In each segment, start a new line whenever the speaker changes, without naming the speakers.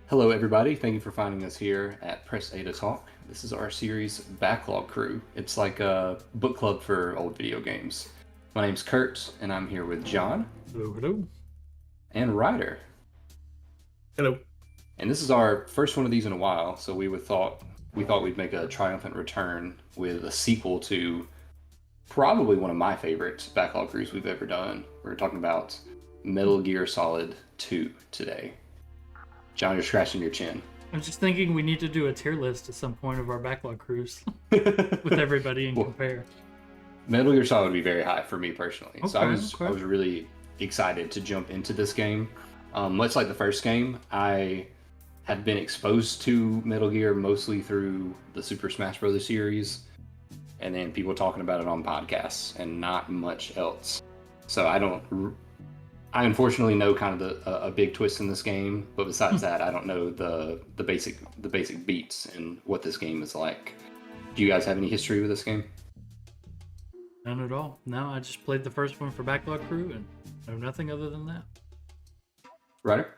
Hello, everybody. Thank you for finding us here at Press A to Talk. This is our series Backlog Crew. It's like a book club for old video games. My name's Kurt, and I'm here with John
Hello, hello.
and Ryder.
Hello.
And this is our first one of these in a while, so we thought we'd make a triumphant return with a sequel to probably one of my favorite Backlog Crews we've ever done. We're talking about Metal Gear Solid 2 today. John, you're scratching your chin.
I'm just thinking we need to do a tier list at some point of our backlog cruise with everybody and
Well,
compare.
Metal Gear Solid would be very high for me personally. So I
Okay,
was I
okay.
was really excited to jump into this game. Much like the first game, I had been exposed to Metal Gear mostly through the Super Smash Bros. Series, and then people talking about it on podcasts, and not much else. So I unfortunately know kind of a big twist in this game, but besides that, I don't know the basic beats and what this game is like. Do you guys have any history with this game?
None at all. No, I just played the first one for backlog crew and know nothing other than that.
Ryder?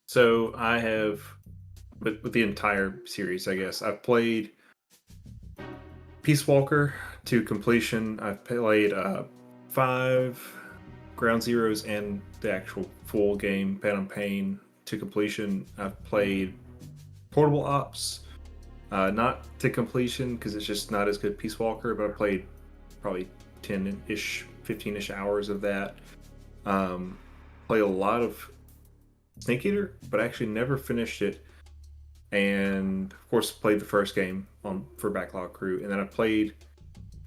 So I have, with the entire series, I guess I've played Peace Walker to completion. I've played 5 Ground Zeroes and the actual full game, Phantom Pain, to completion. I've played Portable Ops, not to completion because it's just not as good Peace Walker, but I played probably 10-ish, 15-ish hours of that. Played a lot of Snake Eater, but actually never finished it. And of course, played the first game for Backlog Crew, and then I played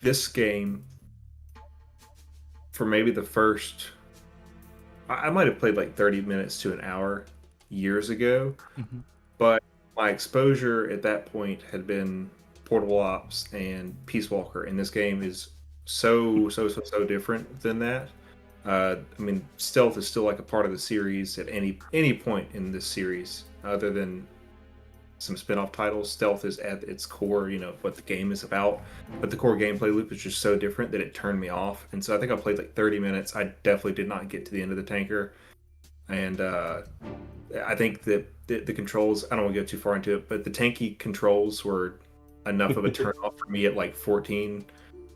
this game for maybe the first. I might have played like 30 minutes to an hour years ago,
Mhm.
but my exposure at that point had been Portable Ops and Peace Walker, and this game is so different than that. I mean, stealth is still like a part of the series at any point in this series, other than some spin-off titles. Stealth is at its core, what the game is about. But the core gameplay loop is just so different that it turned me off. And so I think I played like 30 minutes. I definitely did not get to the end of the tanker. And I think that the controls, I don't want to go too far into it, but the tanky controls were enough of a turn off for me at like 14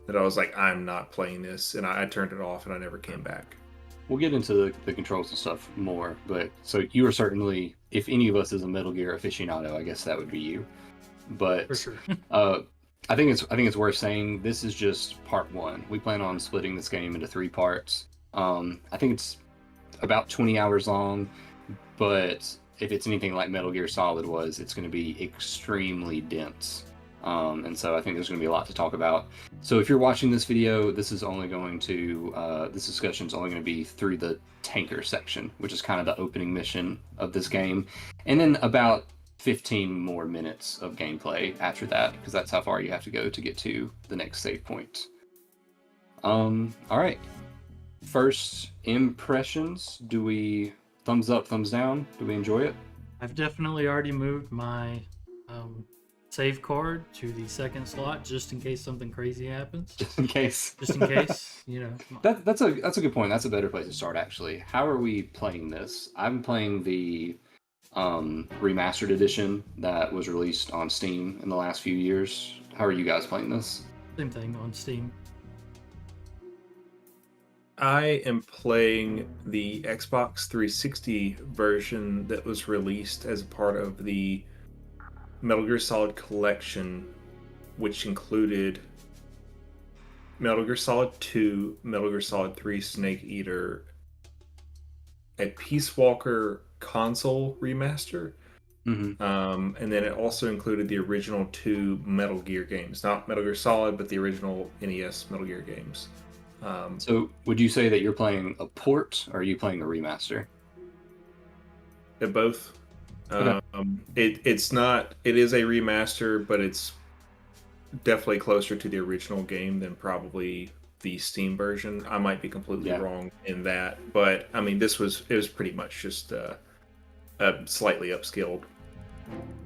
that I was like, I'm not playing this. And I turned it off and I never came back.
We'll get into the controls and stuff more, but so you are certainly, if any of us is a Metal Gear aficionado, I guess that would be you.
For
But
sure.
uh, I think it's worth saying this is just part one. We plan on splitting this game into 3 parts. I think it's about 20 hours long, but if it's anything like Metal Gear Solid was, it's going to be extremely dense. And so I think there's going to be a lot to talk about. So if you're watching this video, this discussion is only going to be through the tanker section, which is kind of the opening mission of this game, and then about 15 more minutes of gameplay after that, because that's how far you have to go to get to the next save point. All right. First impressions. Do we thumbs up, thumbs down? Do we enjoy it?
I've definitely already moved my save card to the second slot just in case something crazy happens.
Just in case.
Just in case,
That's a good point. That's a better place to start, actually. How are we playing this? I'm playing the remastered edition that was released on Steam in the last few years. How are you guys playing this?
Same thing on Steam.
I am playing the Xbox 360 version that was released as a part of the Metal Gear Solid collection, which included Metal Gear Solid 2, Metal Gear Solid 3 Snake Eater, a Peace Walker console remaster,
Mm-hmm.
and then it also included the original 2 Metal Gear games. Not Metal Gear Solid, but the original NES Metal Gear games.
So, would you say that you're playing a port, or are you playing a remaster?
At both.
Okay.
It's not. It is a remaster, but it's definitely closer to the original game than probably the Steam version. I might be completely
Yeah.
wrong in that, but I mean, it was pretty much just a slightly upscaled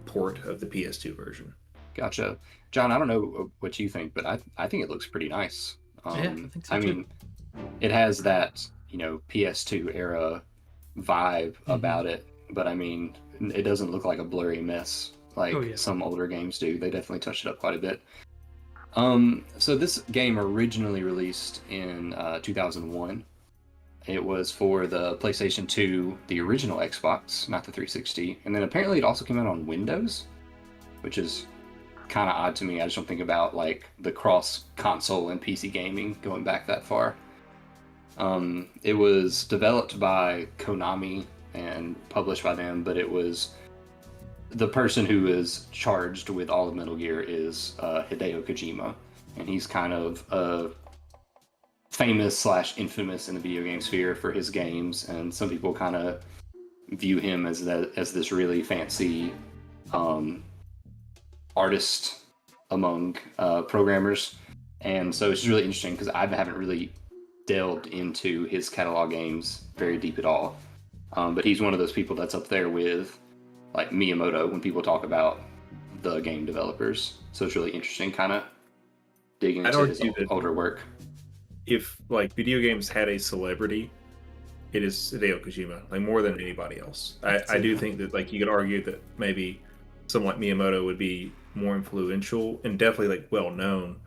port of the PS2 version.
Gotcha. John, I don't know what you think, but I think it looks pretty nice.
Yeah, I think so
I
too.
mean, it has that, PS2 era vibe
Mhm.
about it. but I mean, it doesn't look like a blurry mess like
Oh, yeah.
some older games do. They definitely touched it up quite a bit. So this game originally released in 2001. It was for the PlayStation 2, the original Xbox, not the 360, and then apparently it also came out on Windows, which is kind of odd to me. I just don't think about like the cross console and PC gaming going back that far. It was developed by Konami and published by them, but it was the person who is charged with all of Metal Gear is Hideo Kojima, and he's kind of famous / infamous in the video game sphere for his games, and some people kind of view him as this really fancy artist among programmers. And so it's really interesting because I haven't really delved into his catalog games very deep at all. But he's one of those people that's up there with like Miyamoto when people talk about the game developers. So it's really interesting kind of digging into his older work.
If like video games had a celebrity, it is Hideo Kojima, like more than anybody else. I do think that like you could argue that maybe someone like Miyamoto would be more influential and definitely like well known.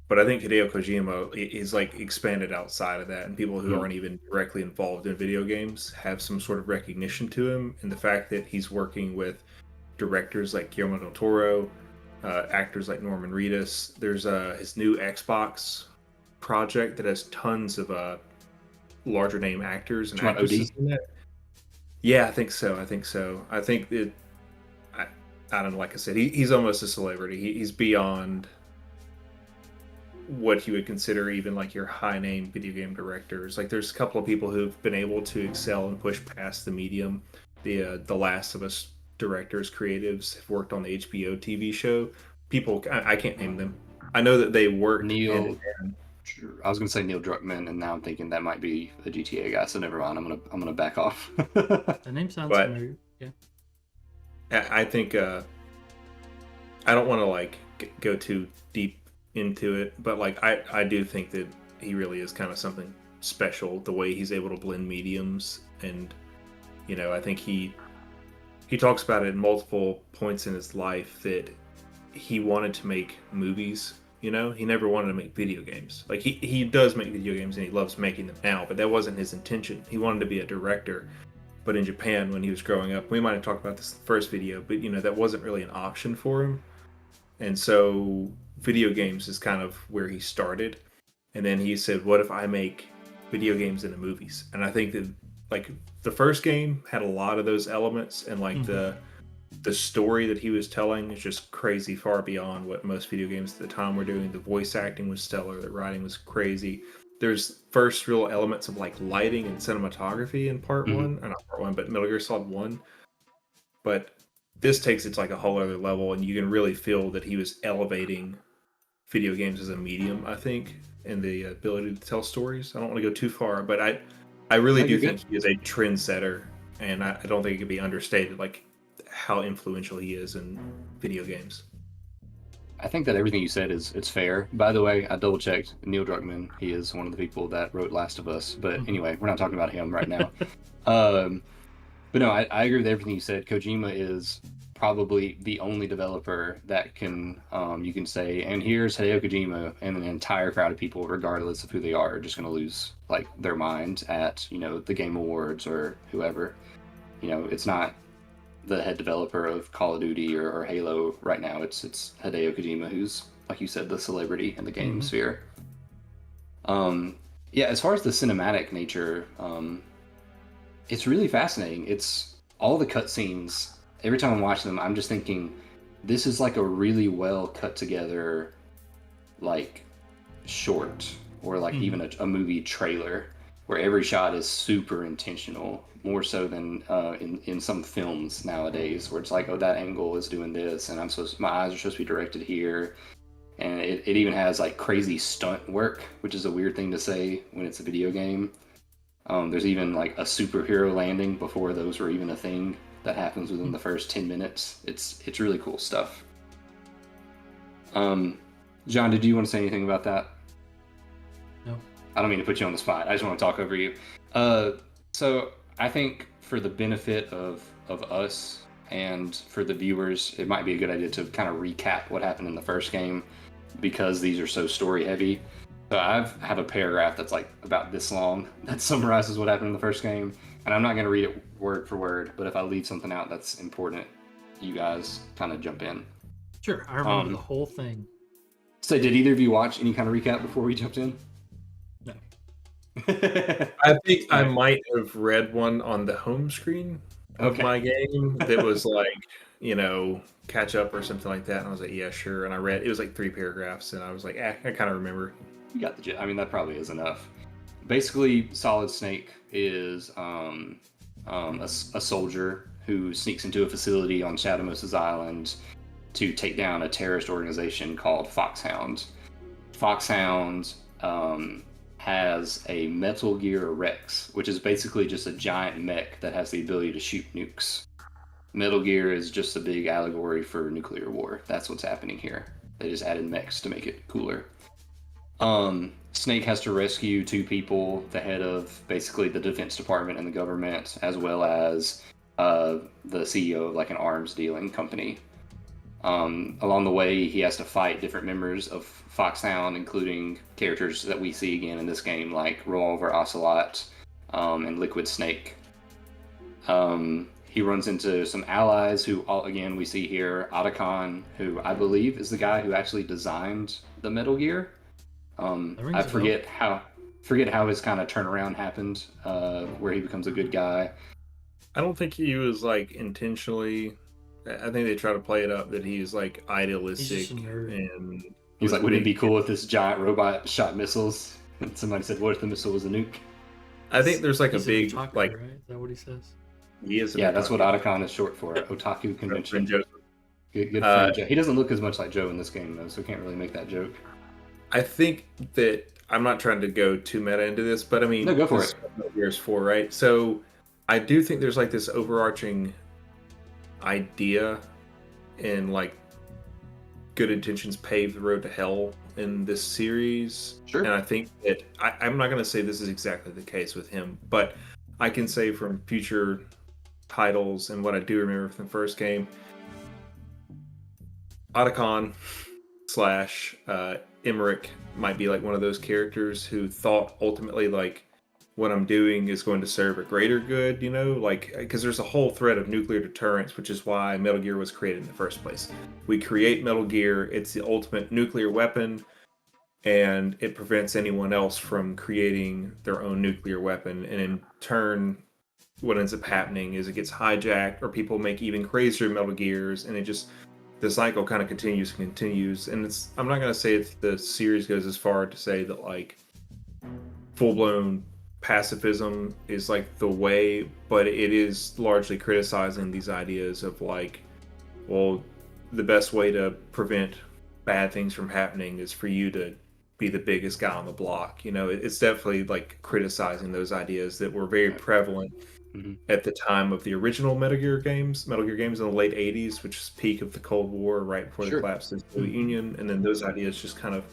But I think Hideo Kojima is like expanded outside of that, and people who aren't even directly involved in video games have some sort of recognition to him. And the fact that he's working with directors like Guillermo del Toro, actors like Norman Reedus. There's his new Xbox project that has tons of larger name actors and actresses in it. Yeah, I think so. I think it. I don't know. Like I said, he's almost a celebrity. He's beyond what you would consider even like your high name video game directors. Like there's a couple of people who've been able to excel and push past the medium. The Last of Us directors, creatives have worked on the HBO TV show. People, I can't name them. I know that they worked.
I was gonna say Neil Druckmann, and now I'm thinking that might be a GTA guy. So never mind. I'm gonna back off.
The name sounds familiar. Yeah.
I think I don't want to like go too deep into it, but like I do think that he really is kind of something special. The way he's able to blend mediums, and I think he talks about it in multiple points in his life that he wanted to make movies. He never wanted to make video games. Like he does make video games and he loves making them now, but that wasn't his intention. He wanted to be a director. But in Japan, when he was growing up, we might have talked about this in the first video, but that wasn't really an option for him. And so video games is kind of where he started. And then he said, what if I make video games into movies? And I think that like the first game had a lot of those elements, and like the story that he was telling is just crazy far beyond what most video games at the time were doing. The voice acting was stellar, the writing was crazy. There's first real elements of like lighting and cinematography in part one, or not part one, but Metal Gear Solid 1. But this takes it to like a whole other level, and you can really feel that he was elevating video games as a medium, I think, and the ability to tell stories. I don't want to go too far, but I really do think he is a trendsetter, and I don't think it can be understated like how influential he is in video games.
I think that everything you said it's fair. By the way, I double checked. Neil Druckmann, he is one of the people that wrote Last of Us. But anyway, we're not talking about him right now. But no, I agree with everything you said. Kojima is probably the only developer that can you can say, and here's Hideo Kojima, and an entire crowd of people, regardless of who they are just going to lose like their mind at the Game Awards or whoever. It's not the head developer of Call of Duty or Halo right now. It's Hideo Kojima, who's, like you said, the celebrity in the game sphere. As far as the cinematic nature, it's really fascinating. It's all the cutscenes. Every time I'm watching them, I'm just thinking, this is like a really well cut together, like short or like even a movie trailer, where every shot is super intentional, more so than in some films nowadays, where it's like, oh, that angle is doing this, and my eyes are supposed to be directed here. And it even has like crazy stunt work, which is a weird thing to say when it's a video game. There's even like a superhero landing before those were even a thing that happens within the first 10 minutes. It's really cool stuff. John, did you want to say anything about that?
No.
I don't mean to put you on the spot. I just want to talk over you. So I think for the benefit of us and for the viewers, it might be a good idea to kind of recap what happened in the first game because these are so story heavy. So I have a paragraph that's like about this long that summarizes what happened in the first game, and I'm not going to read it word for word, but if I leave something out that's important, you guys kind of jump in.
Sure, I remember the whole thing.
So did either of you watch any kind of recap before we jumped in?
No.
I think I might have read one on the home screen of my game that was like, catch up or something like that. And I was like, yeah, sure. And I read, it was like 3 paragraphs, and I was like, I kind of remember.
You got the gist. I mean, that probably is enough. Basically, Solid Snake is a soldier who sneaks into a facility on Shadow Moses Island to take down a terrorist organization called Foxhound. Foxhound has a Metal Gear Rex, which is basically just a giant mech that has the ability to shoot nukes. Metal Gear is just a big allegory for nuclear war. That's what's happening here. They just added mechs to make it cooler. Snake has to rescue 2 people, the head of basically the Defense Department and the government, as well as the CEO of like an arms dealing company. Along the way, he has to fight different members of Foxhound, including characters that we see again in this game, like Revolver Ocelot and Liquid Snake. He runs into some allies who, again, we see here, Otacon, who I believe is the guy who actually designed the Metal Gear. I forget how his kind of turnaround happened, where he becomes a good guy.
I don't think he was like intentionally. I think they try to play it up that he's like idealistic, and
he's like, "Wouldn't it be cool if this giant robot shot missiles?" And somebody said, "What if the missile was a nuke?"
I think there's like a big
otaku,
like.
right? Is that what he says?
He is.
Yeah, that's what Otacon is short for. Otaku convention. Good friend Joe. He doesn't look as much like Joe in this game though, so can't really make that joke.
I think that I'm not trying to go too meta into this, but I mean,
no, go for it.
Gears 4, right? So I do think there's like this overarching idea, and like good intentions pave the road to hell in this series.
Sure.
And I think that I'm not going to say this is exactly the case with him, but I can say from future titles and what I do remember from the first game, Otacon / Emmerich might be like one of those characters who thought ultimately like what I'm doing is going to serve a greater good, like because there's a whole thread of nuclear deterrence, which is why Metal Gear was created in the first place. We create Metal Gear, it's the ultimate nuclear weapon, and it prevents anyone else from creating their own nuclear weapon. And in turn, what ends up happening is it gets hijacked, or people make even crazier Metal Gears, and the cycle kind of continues. And I'm not going to say if the series goes as far to say that like full-blown pacifism is like the way, but it is largely criticizing these ideas of like, well, the best way to prevent bad things from happening is for you to be the biggest guy on the block. It's definitely like criticizing those ideas that were very prevalent at the time of the original Metal Gear games in the late 80s, which is peak of the Cold War, right before the collapse of the Soviet Union. And then those ideas just kind of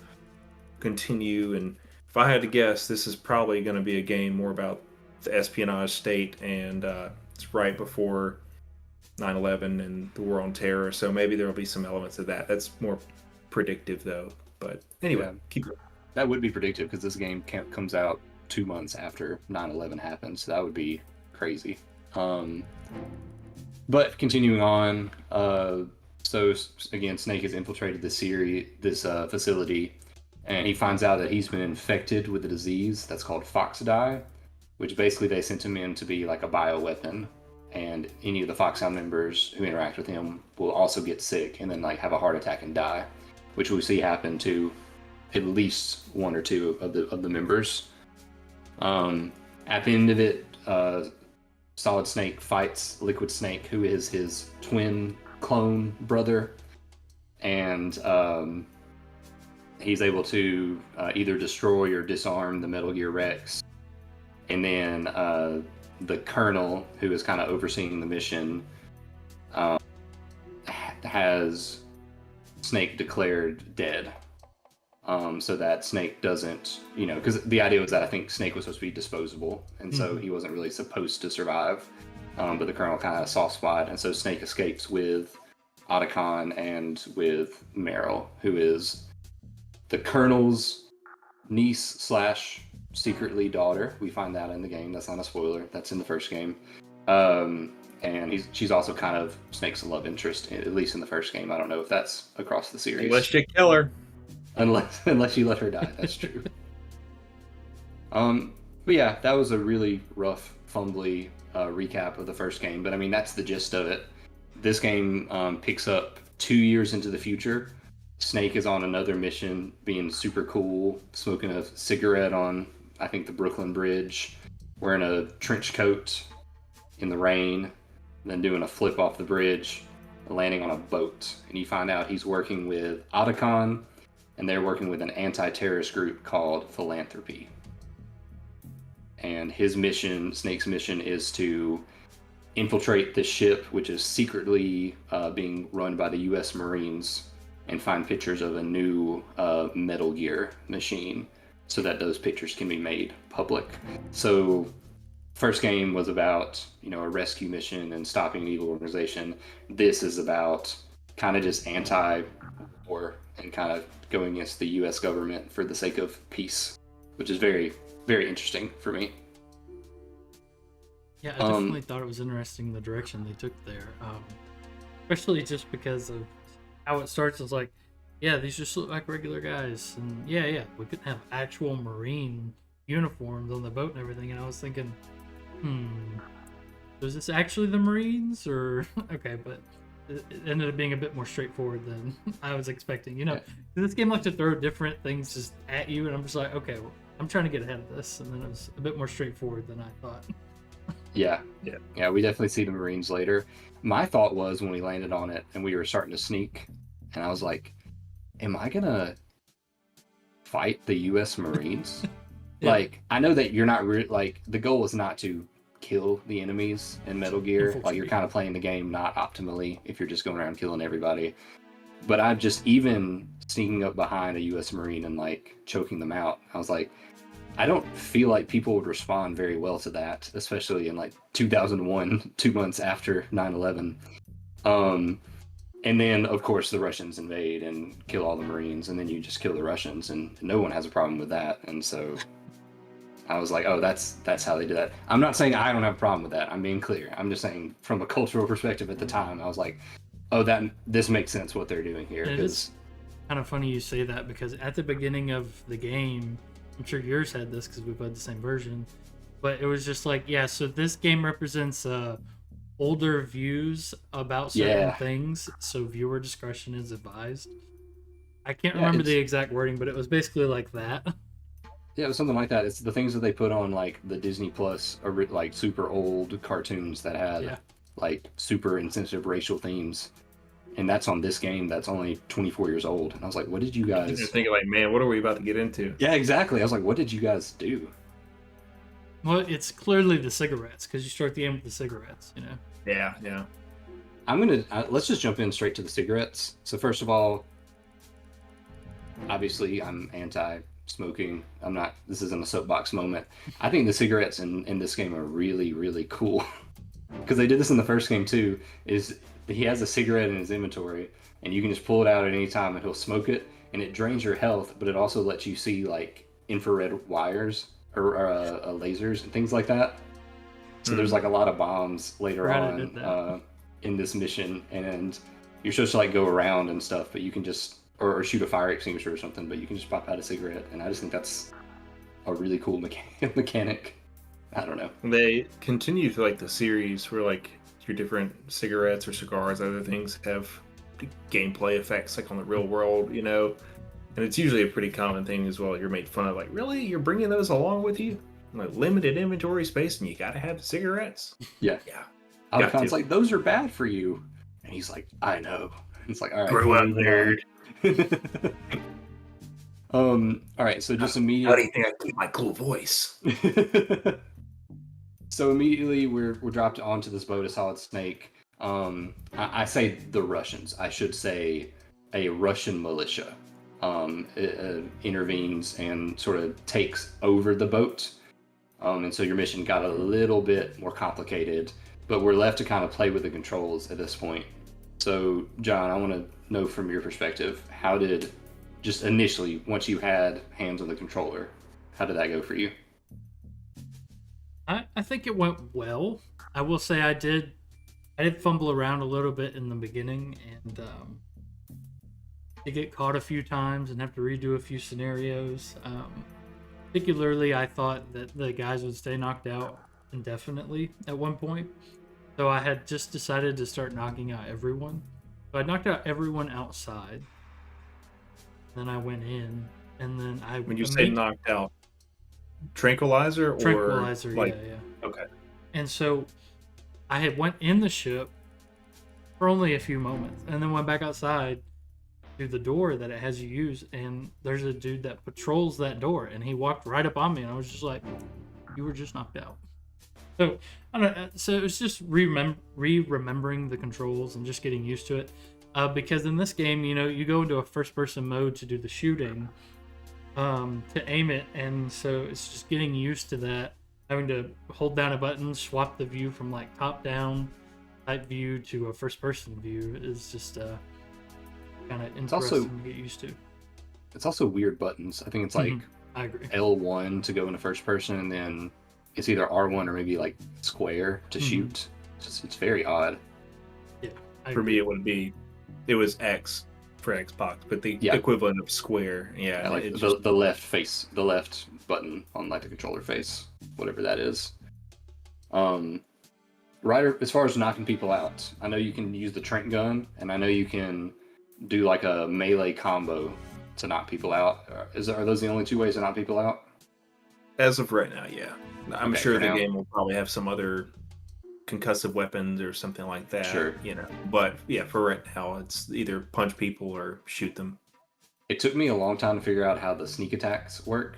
continue. And if I had to guess, this is probably going to be a game more about the espionage state, and it's right before 9/11 and the war on terror. So maybe there will be some elements of that. That's more predictive, though. But anyway, keep going.
That would be predictive because this game comes out 2 months after 9/11 happened, so that would be crazy. But continuing on, so again, Snake has infiltrated this facility, and he finds out that he's been infected with a disease that's called Foxdie, which basically they sent him in to be like a bioweapon, and any of the Foxhound members who interact with him will also get sick and then like have a heart attack and die, which we see happen to at least 1 or 2 of the members. At the end of it, Solid Snake fights Liquid Snake, who is his twin clone brother, and he's able to either destroy or disarm the Metal Gear Rex. And then the colonel, who is kind of overseeing the mission, has Snake declared dead. So that Snake doesn't, because the idea was that I think Snake was supposed to be disposable, and so he wasn't really supposed to survive. but the Colonel kind of soft spot, and so Snake escapes with Otacon and with Meryl, who is the Colonel's niece slash secretly daughter. We find that in the game. That's not a spoiler. That's in the first game. And she's also kind of Snake's love interest, at least in the first game. I don't know if that's across the series.
Unless you kill her.
Unless you let her die. That's true. But yeah, that was a really rough, fumbly recap of the first game. But I mean, that's the gist of it. This game picks up 2 years into the future. Snake is on another mission, being super cool, smoking a cigarette on, I think, the Brooklyn Bridge, wearing a trench coat in the rain, then doing a flip off the bridge, landing on a boat. And you find out he's working with Otacon, and they're working with an anti-terrorist group called Philanthropy. And his mission, Snake's mission, is to infiltrate this ship, which is secretly being run by the U.S. Marines, and find pictures of a new Metal Gear machine so that those pictures can be made public. So first game was about, a rescue mission and stopping an evil organization. This is about kind of just anti-war and kind of going against the U.S. government for the sake of peace, which is very, very interesting for me.
Yeah, I definitely thought it was interesting the direction they took there, especially just because of how it starts. It's like, yeah, these just look like regular guys, and yeah, we couldn't have actual Marine uniforms on the boat and everything. And I was thinking, is this actually the Marines or okay? But it ended up being a bit more straightforward than I was expecting. This game likes to throw different things just at you, and I'm just like, okay, well, I'm trying to get ahead of this, and then it was a bit more straightforward than I thought.
Yeah, we definitely see the Marines later. My thought was when we landed on it and we were starting to sneak, and I was like, am I gonna fight the U.S. Marines? Yeah. Like, I know that you're not the goal is not to kill the enemies in Metal Gear. Like, you're kind of playing the game not optimally if you're just going around killing everybody. But I'm just, even sneaking up behind a U.S. Marine and like choking them out, I was like, I don't feel like people would respond very well to that, especially in like 2001, 2 months after 9/11. And then, of course, the Russians invade and kill all the Marines, and then you just kill the Russians, and no one has a problem with that. And so I was like, oh, that's how they do that. I'm not saying I don't have a problem with that. I'm being clear. I'm just saying from a cultural perspective at the time, I was like, oh, this makes sense what they're doing here.
It is kind of funny you say that, because at the beginning of the game, I'm sure yours had this because we played the same version, but it was just like, yeah, so this game represents older views about certain things, so viewer discretion is advised. I can't remember the exact wording, but it was basically like that.
Yeah, it was something like that. It's the things that they put on like the Disney Plus, or like super old cartoons that had like super insensitive racial themes. And that's on this game that's only 24 years old. And I was like, what did you guys...
You're thinking like, man, what are we about to get into?
Yeah, exactly. I was like, what did you guys do?
Well, it's clearly the cigarettes, because you start the game with the cigarettes,
Yeah.
I'm going to... let's just jump in straight to the cigarettes. So first of all, obviously I'm anti-smoking. I'm not... This isn't a soapbox moment. I think the cigarettes in this game are really, really cool. Because they did this in the first game too, is... He has a cigarette in his inventory, and you can just pull it out at any time, and he'll smoke it, and it drains your health, but it also lets you see like infrared wires or lasers and things like that. So there's like a lot of bombs later on in this mission, and you're supposed to like go around and stuff, but you can just or shoot a fire extinguisher or something, but you can just pop out a cigarette, and I just think that's a really cool mechanic. I don't know.
They continue to like the series where like your different cigarettes or cigars, other things have gameplay effects like on the real world, and it's usually a pretty common thing as well. You're made fun of, like, really, you're bringing those along with you, like limited inventory space, and you gotta have the cigarettes.
Yeah. Alcon's like, those are bad for you, and he's like, I know. And it's like, all right,
grow up, nerd.
All right, so just immediately,
how do you think I keep my cool voice?
So immediately we're dropped onto this boat of Solid Snake. I say the Russians. I should say a Russian militia intervenes and sort of takes over the boat. And so your mission got a little bit more complicated. but we're left to kind of play with the controls at this point. So, John, I want to know from your perspective, how did, just initially, once you had hands on the controller, how did that go for you?
I think it went well. I will say I did fumble around a little bit in the beginning and did get caught a few times and have to redo a few scenarios. Particularly, I thought that the guys would stay knocked out indefinitely at one point. So I had just decided to start knocking out everyone. So I knocked out everyone outside. Then I went in, and then I
When you say knocked out, tranquilizer or
tranquilizer,
like
yeah.
okay.
And so I had went in the ship for only a few moments, and then went back outside to the door that it has you use, and there's a dude that patrols that door, and he walked right up on me, and I was just like, "You were just knocked out." So I don't know. So it's just remembering the controls and just getting used to it. Because in this game, you know, you go into a first-person mode to do the shooting, to aim it, and so it's just getting used to that. Having to hold down a button, swap the view from like top-down type view to a first-person view is just kind of interesting to get used to.
It's also weird buttons. I think it's like
I agree.
L1 to go into first person, and then it's either R1 or maybe like square to shoot. It's very odd.
Yeah.
For me, it was X for Xbox, but the equivalent of square. Yeah,
like the left button on like the controller face, whatever that is. Right, as far as knocking people out, I know you can use the Trent gun, and I know you can do like a melee combo to knock people out. Are those the only two ways to knock people out?
As of right now, yeah. I'm sure the
now.
game will probably have some other concussive weapons or something like that.
Sure.
You know, but yeah, for right now, it's either punch people or shoot them.
It took me a long time to figure out how the sneak attacks work.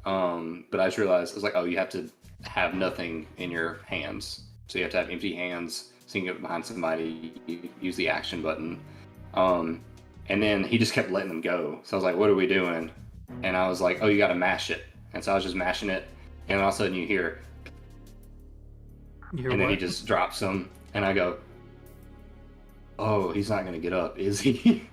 But I just realized, I was like, oh, you have to have nothing in your hands. So you have to have empty hands, so you can get behind somebody, you use the action button. And then he just kept letting them go. So I was like, what are we doing? And I was like, oh, you got to mash it. And so I was just mashing it. And all of a sudden you hear and then he just drops them. And I go, oh, he's not going to get up, is he?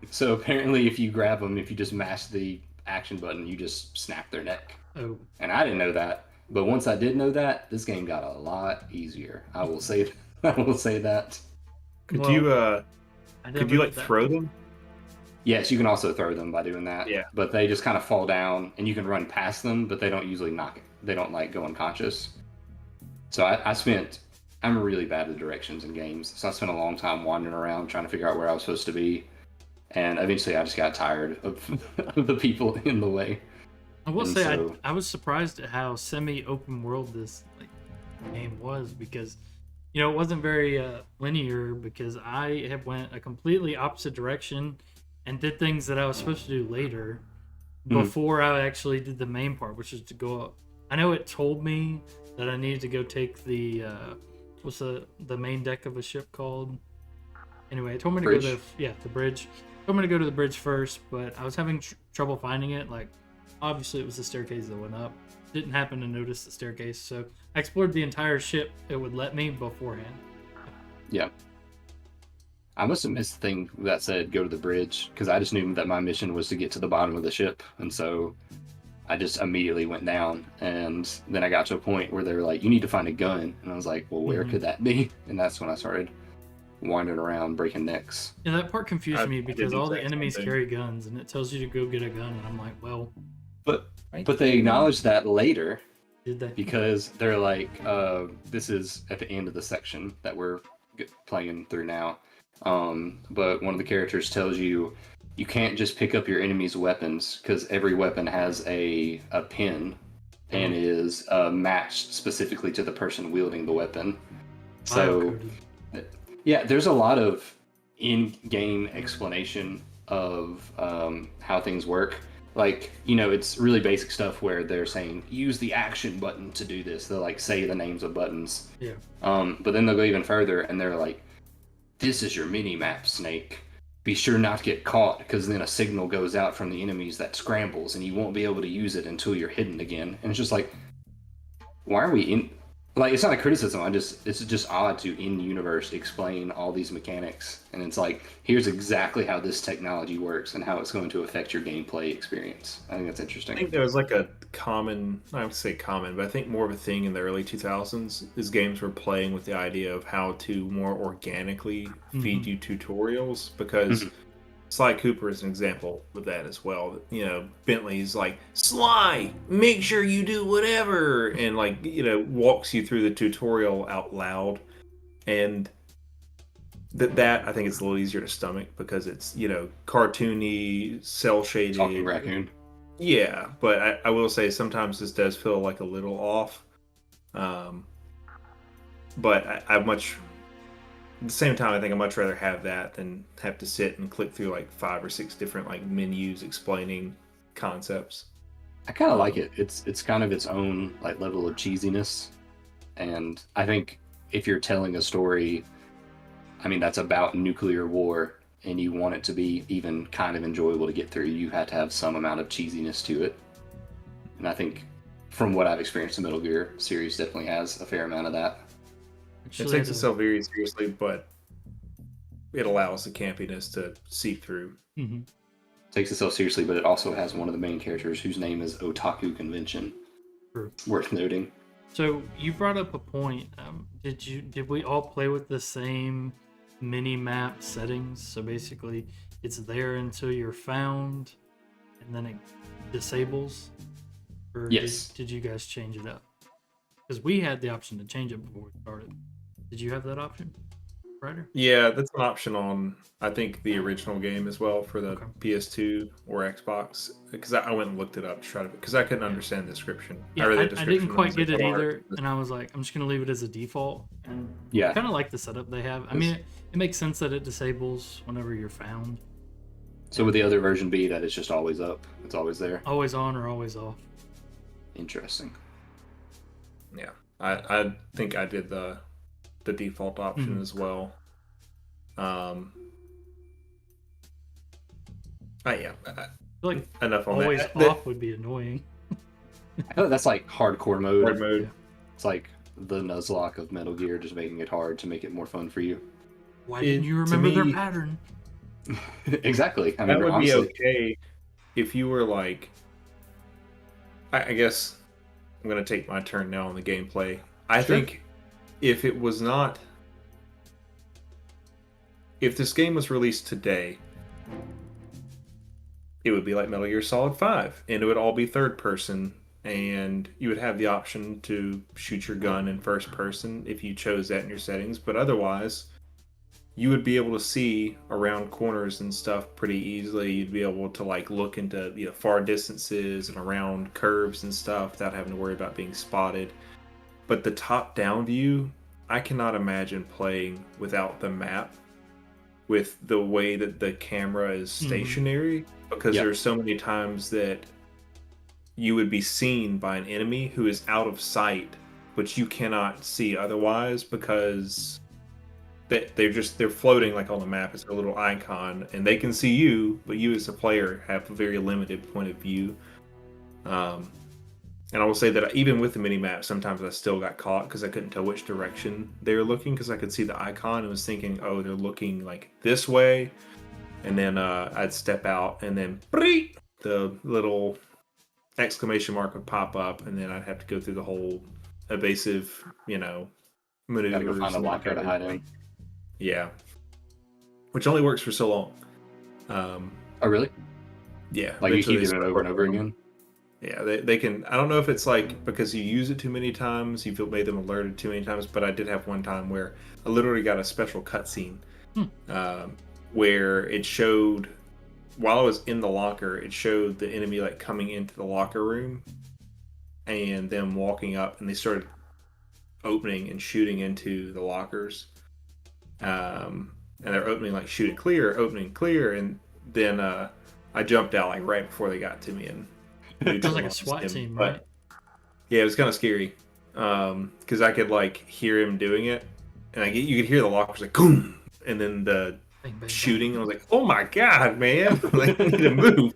So apparently if you grab them, if you just mash the action button, you just snap their neck.
Oh.
And I didn't know that. But once I did know that, this game got a lot easier. I will say that.
Could you like throw them?
Yes, you can also throw them by doing that.
Yeah.
But they just kind of fall down, and you can run past them, but they don't usually knock it. They don't like go unconscious. So I'm really bad at directions in games. So I spent a long time wandering around trying to figure out where I was supposed to be. And eventually I just got tired of the people in the way.
I will say I was surprised at how semi-open world this game was, because you know it wasn't very linear, because I had went a completely opposite direction and did things that I was supposed to do later before I actually did the main part, which is to go up. I know it told me that I needed to go take the what's the main deck of a ship called? Anyway, it told me to go to the bridge. It told me to go to the bridge first, but I was having trouble finding it. Like, obviously it was the staircase that went up. Didn't happen to notice the staircase, so I explored the entire ship it would let me beforehand.
Yeah. I must have missed the thing that said go to the bridge, because I just knew that my mission was to get to the bottom of the ship, and so I just immediately went down. And then I got to a point where they were like, you need to find a gun, and I was like, well, where could that be? And that's when I started wandering around breaking necks.
Yeah, that part confused me, because all the enemies carry guns, and it tells you to go get a gun, and I'm like, well,
but they acknowledged that later.
Did they?
Because they're like, this is at the end of the section that we're playing through now. But one of the characters tells you can't just pick up your enemy's weapons, because every weapon has a pin and is matched specifically to the person wielding the weapon. So, yeah, there's a lot of in-game explanation of how things work. Like, you know, it's really basic stuff where they're saying, use the action button to do this. They'll, like, say the names of buttons.
Yeah.
But then they'll go even further, and they're like, this is your mini-map, Snake. Be sure not to get caught, because then a signal goes out from the enemies that scrambles, and you won't be able to use it until you're hidden again. And it's just like, why are we Like, it's not a criticism. It's just odd to in universe explain all these mechanics, and it's like, here's exactly how this technology works and how it's going to affect your gameplay experience. I think that's
I
interesting.
think there was like a common, I would say common, but I think more of a thing in the early 2000s is games were playing with the idea of how to more organically feed you tutorials, because
Mhm.
Sly Cooper is an example of that as well. You know, Bentley's like, Sly, make sure you do whatever, and like, walks you through the tutorial out loud. And that I think it's a little easier to stomach because it's, cartoony, cell
Talking
shaded.
raccoon.
Yeah, but I will say sometimes this does feel like a little off. Um, but I much at the same time, I think I'd much rather have that than have to sit and click through like 5 or 6 different like menus explaining concepts.
I kind of like
Um,
it. It's kind of its own like level of cheesiness, and I think if you're telling a story, I mean that's about nuclear war, and you want it to be even kind of enjoyable to get through, you have to have some amount of cheesiness to it. And I think from what I've experienced, the Metal Gear series definitely has a fair amount of that.
it
Actually,
takes itself very seriously, but it allows the campiness to seep through.
Takes itself seriously, but it also has one of the main characters whose name is Otaku Convention.
true.
Worth noting.
So you brought up a point. Did we all play with the same mini map settings? So basically, it's there until you're found, and then it disables. Or
Yes.
did you guys change it up? Because we had the option to change it before we started. Did you have that option, Ryder?
Yeah, that's an option on I think the original game as well for the
Okay.
PS2 or Xbox, because I went and looked it up to try to, because I couldn't understand the description. I
Yeah,
read the
I didn't
description and I
quite
was like,
get it
"Oh, I
either,
heard this."
and I was like, I'm just gonna leave it as a default. And
Yeah.
kind of like the setup they have. I mean, it makes sense that it disables whenever you're found.
So would the other version be that it's just always up? It's always there?
Always on or always off.
Interesting.
Yeah, I think I did the default option
Mhm.
as well. Um, yeah,
I feel like
enough on
always
that.
off would be annoying.
I feel like that's like hardcore mode.
Hard mode.
Yeah.
It's like the Nuzlocke of Metal Gear, just making it hard to make it more fun for you.
Why didn't you
To
remember their
me,
pattern?
Exactly. I
that
mean,
would be
honestly,
okay if you were like, I guess I'm gonna take my turn now on the gameplay. I
Sure.
think if it was not, if this game was released today, it would be like Metal Gear Solid 5, and it would all be third person, and you would have the option to shoot your gun in first person if you chose that in your settings, but otherwise, you would be able to see around corners and stuff pretty easily. You'd be able to like look into far distances and around curves and stuff without having to worry about being spotted. But the top down view, I cannot imagine playing without the map, with the way that the camera is stationary, because
Yep.
there's so many times that you would be seen by an enemy who is out of sight, but you cannot see otherwise because they're floating like on the map as a little icon, and they can see you, but you as a player have a very limited point of view. Um, and I will say that even with the mini map, sometimes I still got caught because I couldn't tell which direction they were looking, because I could see the icon and was thinking, oh, they're looking like this way, and then I'd step out, and then the little exclamation mark would pop up, and then I'd have to go through the whole evasive,
Gotta go
maneuvers
find a
and
locker to hide in.
everything. Yeah, which only works for so long.
Oh, really?
Yeah,
Like you
eventually
keep
they
doing it
start
over and over
working on-
again?
Yeah, they can. I don't know if it's like because you use it too many times, you feel made them alerted too many times. But I did have one time where I literally got a special cutscene where it showed while I was in the locker, it showed the enemy like coming into the locker room and them walking up, and they started opening and shooting into the lockers. And they're opening like shoot it clear, opening clear, and then I jumped out like right before they got to me and
Sounds like a
neutralized
SWAT
him.
team,
But
right?
yeah, it was kind of scary because I could like hear him doing it, and you could hear the lockers like boom, and then the
Bang, bang,
shooting.
bang.
I was like, oh my god, man, like I need to move.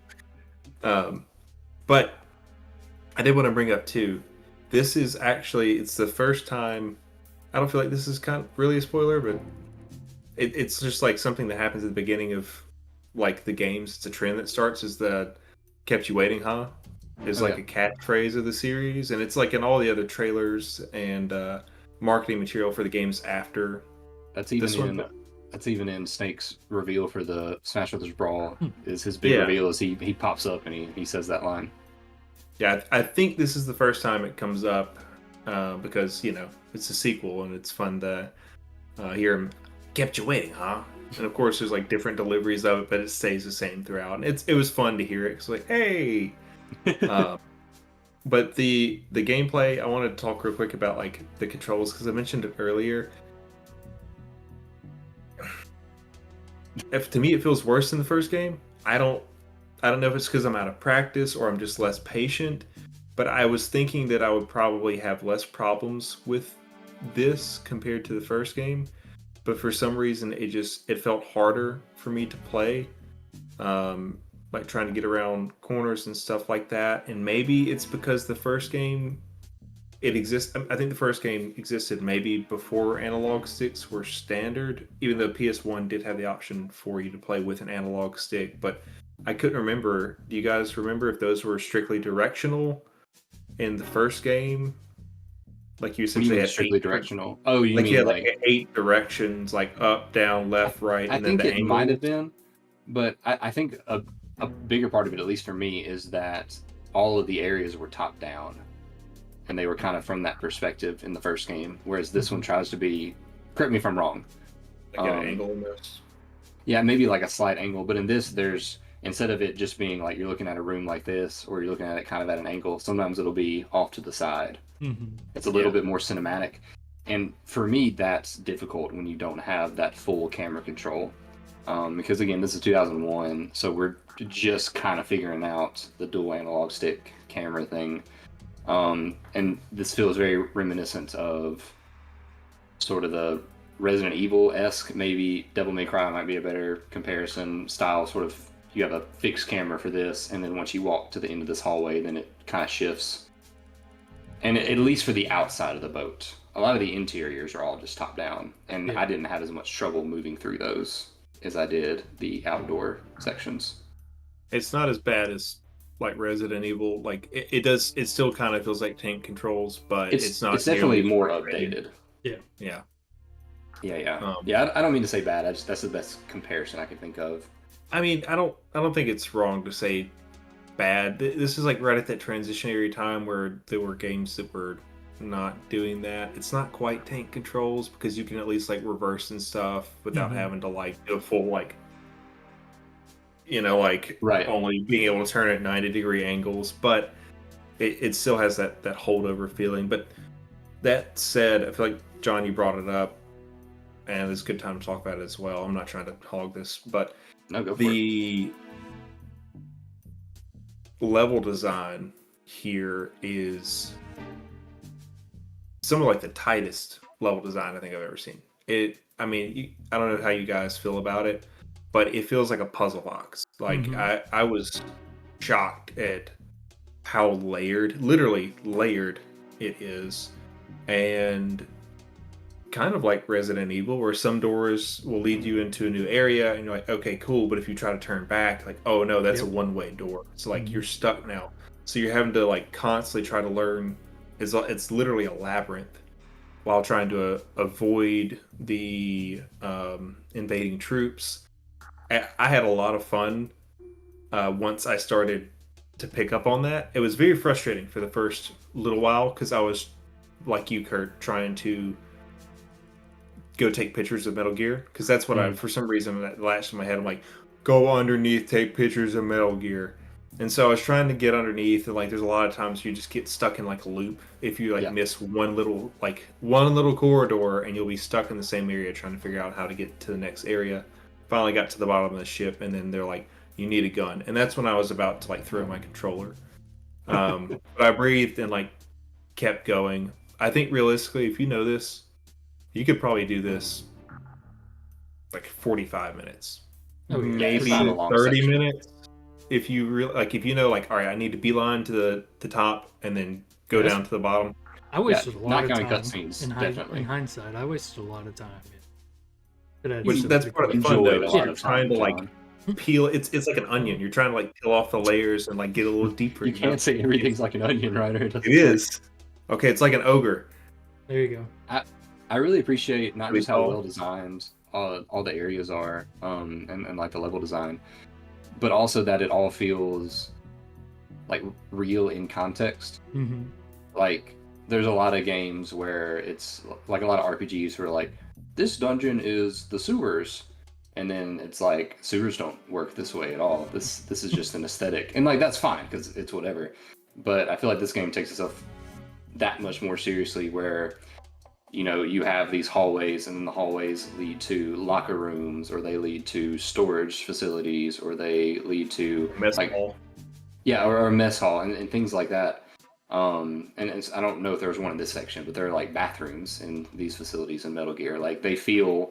But I did want to bring up too this is actually, it's the first time. I don't feel like this is kind of really a spoiler, but it's just like something that happens at the beginning of like the games. It's a trend that starts is the "kept you waiting, huh?" is like
Okay.
a catchphrase of the series, and it's like in all the other trailers and marketing material for the games after
That's even
this one.
in that's even in Snake's reveal for the Smash Brothers Brawl.
Hmm.
Is his big
Yeah,
reveal is he pops up and he says that line.
yeah. I think this is the first time it comes up because it's a sequel and it's fun to hear him. Kept you waiting, huh? And of course, there's like different deliveries of it, but it stays the same throughout. And it was fun to hear it. It's like, hey. Um, but the gameplay, I wanted to talk real quick about like the controls because I mentioned it earlier. If to me it feels worse than the first game. I don't know if it's because I'm out of practice or I'm just less patient, but I was thinking that I would probably have less problems with this compared to the first game. But for some reason, it felt harder for me to play, like trying to get around corners and stuff like that. And maybe it's because the first game it exists. I think the first game existed maybe before analog sticks were standard, even though PS1 did have the option for you to play with an analog stick. But I couldn't remember. Do you guys remember if those were strictly directional in the first game? Like you
What do you
essentially
mean
had eight
strictly
different,
directional? Oh, you
like you
mean
had like
like
eight directions, like up, down,
I,
left, right,
I
and then
think
the
it might
angles.
have been, but I think a bigger part of it, at least for me, is that all of the areas were top down and they were kind of from that perspective in the first game, whereas this one
Mhm.
tries to be, correct me if I'm wrong.
Like at an
Um,
angle almost.
yeah, maybe like a slight angle, but in this, there's instead of it just being like you're looking at a room like this or you're looking at it kind of at an angle, sometimes it'll be off to the side.
Mhm.
It's a little
Yeah.
bit more cinematic. And for me, that's difficult when you don't have that full camera control. Because again, this is 2001, so we're just kind of figuring out the dual analog stick camera thing. And this feels very reminiscent of sort of the Resident Evil esque, maybe Devil May Cry might be a better comparison style. Sort of, you have a fixed camera for this, and then once you walk to the end of this hallway, then it kind of shifts. And at least for the outside of the boat, a lot of the interiors are all just top down, and
Yeah.
I didn't have as much trouble moving through those as I did the outdoor sections.
It's not as bad as like Resident Evil. Like it does. It still kind of feels like tank controls, but it's
It's
not
definitely
nearly as
more
frustrating.
updated.
Yeah.
Yeah.
Yeah, yeah,
Um,
yeah. I don't mean to say bad. That's the best comparison I can think of.
I mean, I don't think it's wrong to say bad. This is like right at that transitionary time where there were games that were not doing that. It's not quite tank controls because you can at least like reverse and stuff without
Mhm.
having to like do a full like like
Right.
only being able to turn at 90-degree angles, but it still has that holdover feeling. But that said, I feel like John, you brought it up, and it's a good time to talk about it as well. I'm not trying to hog this, but
No, go for it.
the level design here is some of like the tightest level design I think I've ever seen. I mean, I don't know how you guys feel about it, but it feels like a puzzle box. Like
Mhm.
I was shocked at how layered, literally layered it is. And kind of like Resident Evil, where some doors will lead you into a new area and you're like, okay, cool. But if you try to turn back, like, oh no, that's a
Yep.
one-way door. So like you're
Mhm.
stuck now. So you're having to like constantly try to learn. It's literally a labyrinth while trying to avoid the invading troops. I had a lot of fun once I started to pick up on that. It was very frustrating for the first little while because I was like you, Kurt, trying to go take pictures of Metal Gear because that's what I,
Mm.
for some reason, that latched in my head. I'm like, go underneath, take pictures of Metal Gear. And so I was trying to get underneath, and like, there's a lot of times you just get stuck in like a loop if you like
Yeah.
miss one little corridor, and you'll be stuck in the same area trying to figure out how to get to the next area. Finally got to the bottom of the ship, and then they're like, you need a gun, and that's when I was about to like throw my controller. But I breathed and like kept going. I think realistically, if you know this, you could probably do this like 45 minutes,
Oh yeah.
Yeah, it's not a
maybe
long
30
section.
minutes. If you really like, if you know, like, all right, I need to beeline to the top and then
Yeah,
go down to the bottom.
I wasted a lot
not
of
counting
time
cutscenes,
in
definitely.
hindsight. I wasted a lot of time. Could have
Which
some
that's
pretty
part of the
quick-
fun though,
Enjoyed a
is
lot
you're
of
trying
time,
to like
John.
peel. It's like an onion. You're trying to like peel off the layers and like get a little deeper.
You can't say everything's like an onion, right? Or it doesn't
It
work.
is. Okay, it's like an ogre.
There you go.
I really appreciate not
Pretty
just how
tall.
well designed all the areas are, and like the level design, but also that it all feels like real in context.
Mm-hmm.
Like there's a lot of games where it's like a lot of RPGs where like this dungeon is the sewers, and then it's like sewers don't work this way at all. This is just an aesthetic, and like that's fine because it's whatever. But I feel like this game takes itself that much more seriously, where you have these hallways, and then the hallways lead to locker rooms, or they lead to storage facilities, or they lead to
Mess
like
hall.
yeah, or a mess hall, and things like that. And I don't know if there was one in this section, but there are like bathrooms in these facilities in Metal Gear. Like they feel,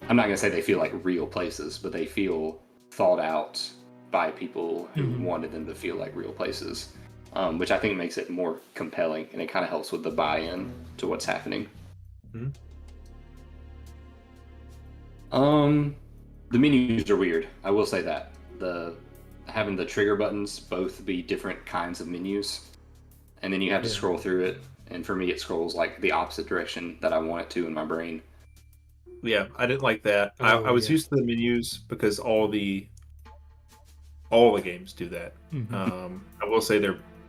I'm not gonna say they feel like real places, but they feel thought out by people who wanted them to feel like real places, which I think makes it more compelling, and it kind of helps with the buy-in to what's happening.
Mhm.
The menus are weird. I will say that having the trigger buttons both be different kinds of menus, and then you have to scroll through it. And for me, it scrolls like the opposite direction that I want it to in my brain.
Yeah, I didn't like that. I was
yeah.
used to the menus because all the games do that. I will say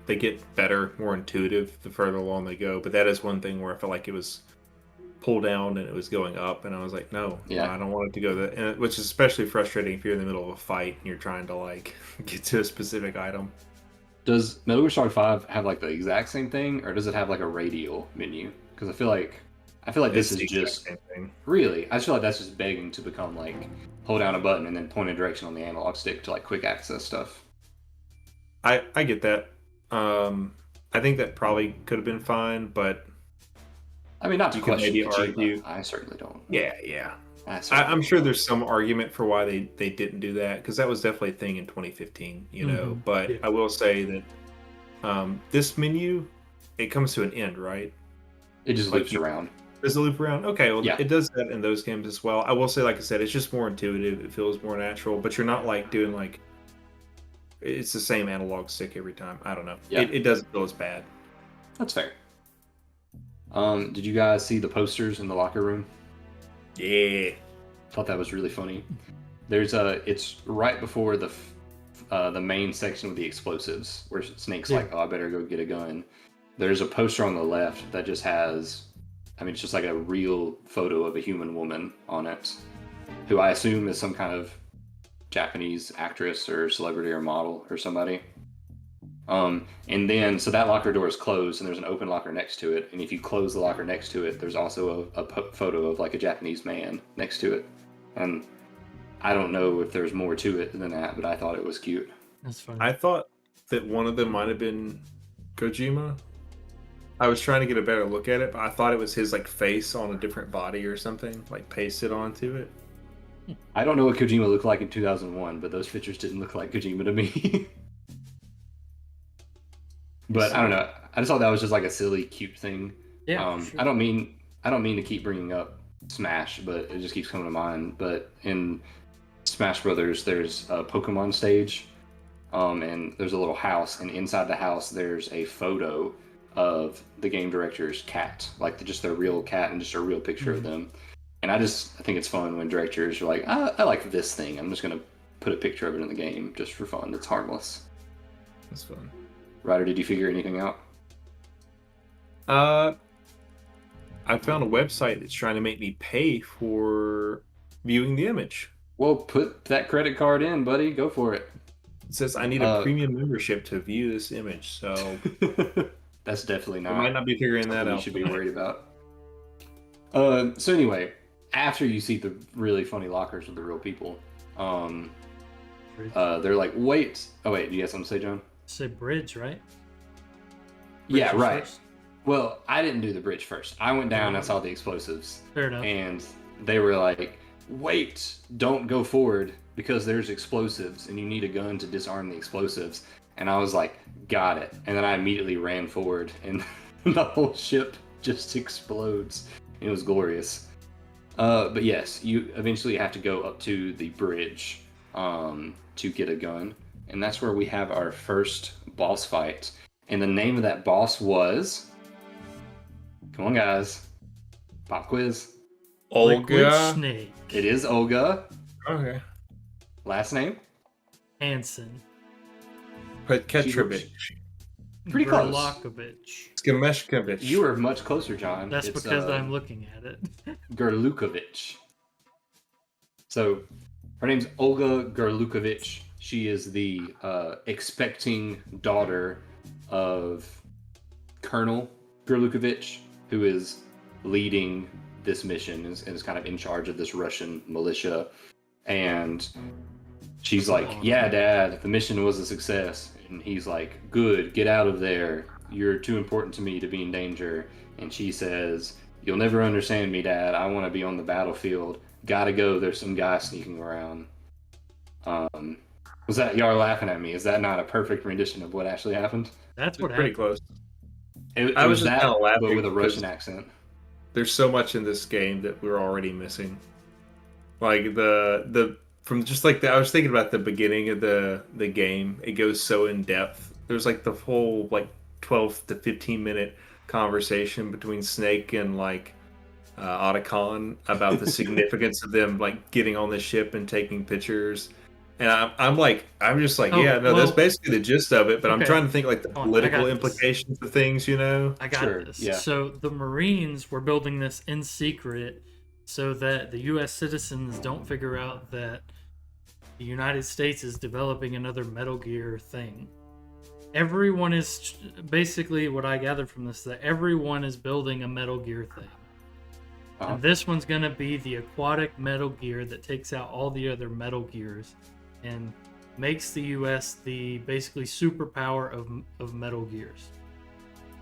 they get better, more intuitive the further along they go. But that is one thing where I felt like it was pulled down and it was going up, and I was like, no, I don't want it to go that. And which is especially frustrating if you're in the middle of a fight and you're trying to like get to a specific item.
Does Metal Gear Solid 5 have like the exact same thing, or does it have like a radial menu? Because I feel like this
It's
is
the exact
just
same thing.
really. I just feel like that's just begging to become like hold down a button and then point a direction on the analog stick to like quick access stuff.
I get that. I think that probably could have been fine, but
I mean, not to
you can
question
maybe
Kojima.
argue.
I certainly don't.
Yeah.
I certainly
I'm sure
don't.
there's some argument for why they didn't do that, because that was definitely a thing in 2015, But
Yeah.
I will say that this menu, it comes to an end, right?
It just
Like
loops around.
Does it loop around? Okay, well,
Yeah.
it does that in those games as well. I will say, like I said, it's just more intuitive. It feels more natural, but you're not like doing like it's the same analog stick every time. I don't know.
Yeah.
It doesn't feel as bad.
That's fair. Did you guys see the posters in the locker room?
Yeah.
Thought that was really funny. It's right before the main section with the explosives, where Snake's like, "Oh, I better go get a gun." There's a poster on the left that just has, it's just like a real photo of a human woman on it, who I assume is some kind of Japanese actress or celebrity or model or somebody. And then, so that locker door is closed, and there's an open locker next to it. And if you close the locker next to it, there's also a photo of like a Japanese man next to it. And I don't know if there's more to it than that, but I thought it was cute.
That's funny.
I thought that one of them might have been Kojima. I was trying to get a better look at it, but I thought it was his like face on a different body or something, like pasted onto it.
I don't know what Kojima looked like in 2001, but those pictures didn't look like Kojima to me. But I don't know. I just thought that was just like a silly, cute thing.
Yeah. Sure.
I don't mean to keep bringing up Smash, but it just keeps coming to mind. But in Smash Brothers, there's a Pokemon stage, and there's a little house, and inside the house there's a photo of the game director's cat, like just their real cat, and just a real picture of them. And I think it's fun when directors are like, I like this thing. I'm just gonna put a picture of it in the game just for fun. It's harmless.
That's fun.
Ryder, did you figure anything out?
I found a website that's trying to make me pay for viewing the image.
Well, put that credit card in, buddy. Go for it.
It says I need a premium membership to view this image, so
That's definitely not.
I might not be figuring that
something
out.
you should be worried about. So anyway, after you see the really funny lockers with the real people, they're like, wait. Oh wait, do you have something to say, John?
Say bridge, right?
Yeah,
Bridge
right.
first?
Well, I didn't do the bridge first. I went down and saw the explosives.
Fair enough.
And they were like, wait, don't go forward because there's explosives and you need a gun to disarm the explosives. And I was like, got it. And then I immediately ran forward and The whole ship just explodes. It was glorious. But yes, you eventually have to go up to the bridge to get a gun. And that's where we have our first boss fight. And the name of that boss was... Come on, guys. Pop quiz.
Liquid
Olga.
Snake.
It is Olga.
Okay.
Last name?
Hansen.
Petrovich.
Pretty close.
Gerlakovich.
Skimeshkovich.
You were much closer, John.
That's
It's,
because I'm looking at it.
Gerlukovich. So, her name's Olga Gerlukovich. She is the expecting daughter of Colonel Gerlukovich, who is leading this mission and is kind of in charge of this Russian militia. And she's like, yeah, Dad, the mission was a success. And he's like, good, get out of there. You're too important to me to be in danger. And she says, you'll never understand me, Dad. I want to be on the battlefield. Gotta go. There's some guy sneaking around. Was that, y'all are laughing at me? Is that not a perfect rendition of what actually happened?
That's what
pretty
happened.
close.
It
I was
was
just
that,
kinda laughing
but with a
because-
Russian accent.
There's so much in this game that we're already missing. Like the from just like I was thinking about the beginning of the game. It goes so in depth. There's like the whole like 12 to 15 minute conversation between Snake and like Otacon about the significance of them like getting on the ship and taking pictures. And I'm just like,
Oh,
yeah, no,
well,
that's basically the gist of it. But I'm
okay.
trying to think like the
I
political
got this.
implications of things, you know?
I got
Sure,
this.
yeah.
So the Marines were building this in secret so that the U.S. citizens don't figure out that the United States is developing another Metal Gear thing. Everyone is basically what I gathered from this, that everyone is building a Metal Gear thing.
Uh-huh.
And this one's going to be the aquatic Metal Gear that takes out all the other Metal Gears and makes the U.S. the basically superpower of Metal Gears.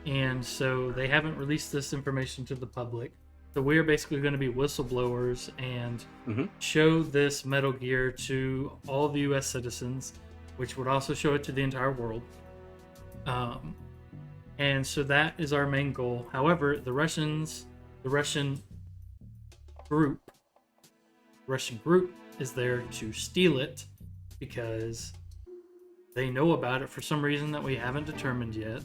And so they haven't released this information to the public. So we are basically going to be whistleblowers and show this Metal Gear to all the U.S. citizens, which would also show it to the entire world. And so that is our main goal. However, the Russian group is there to steal it because they know about it for some reason that we haven't determined yet.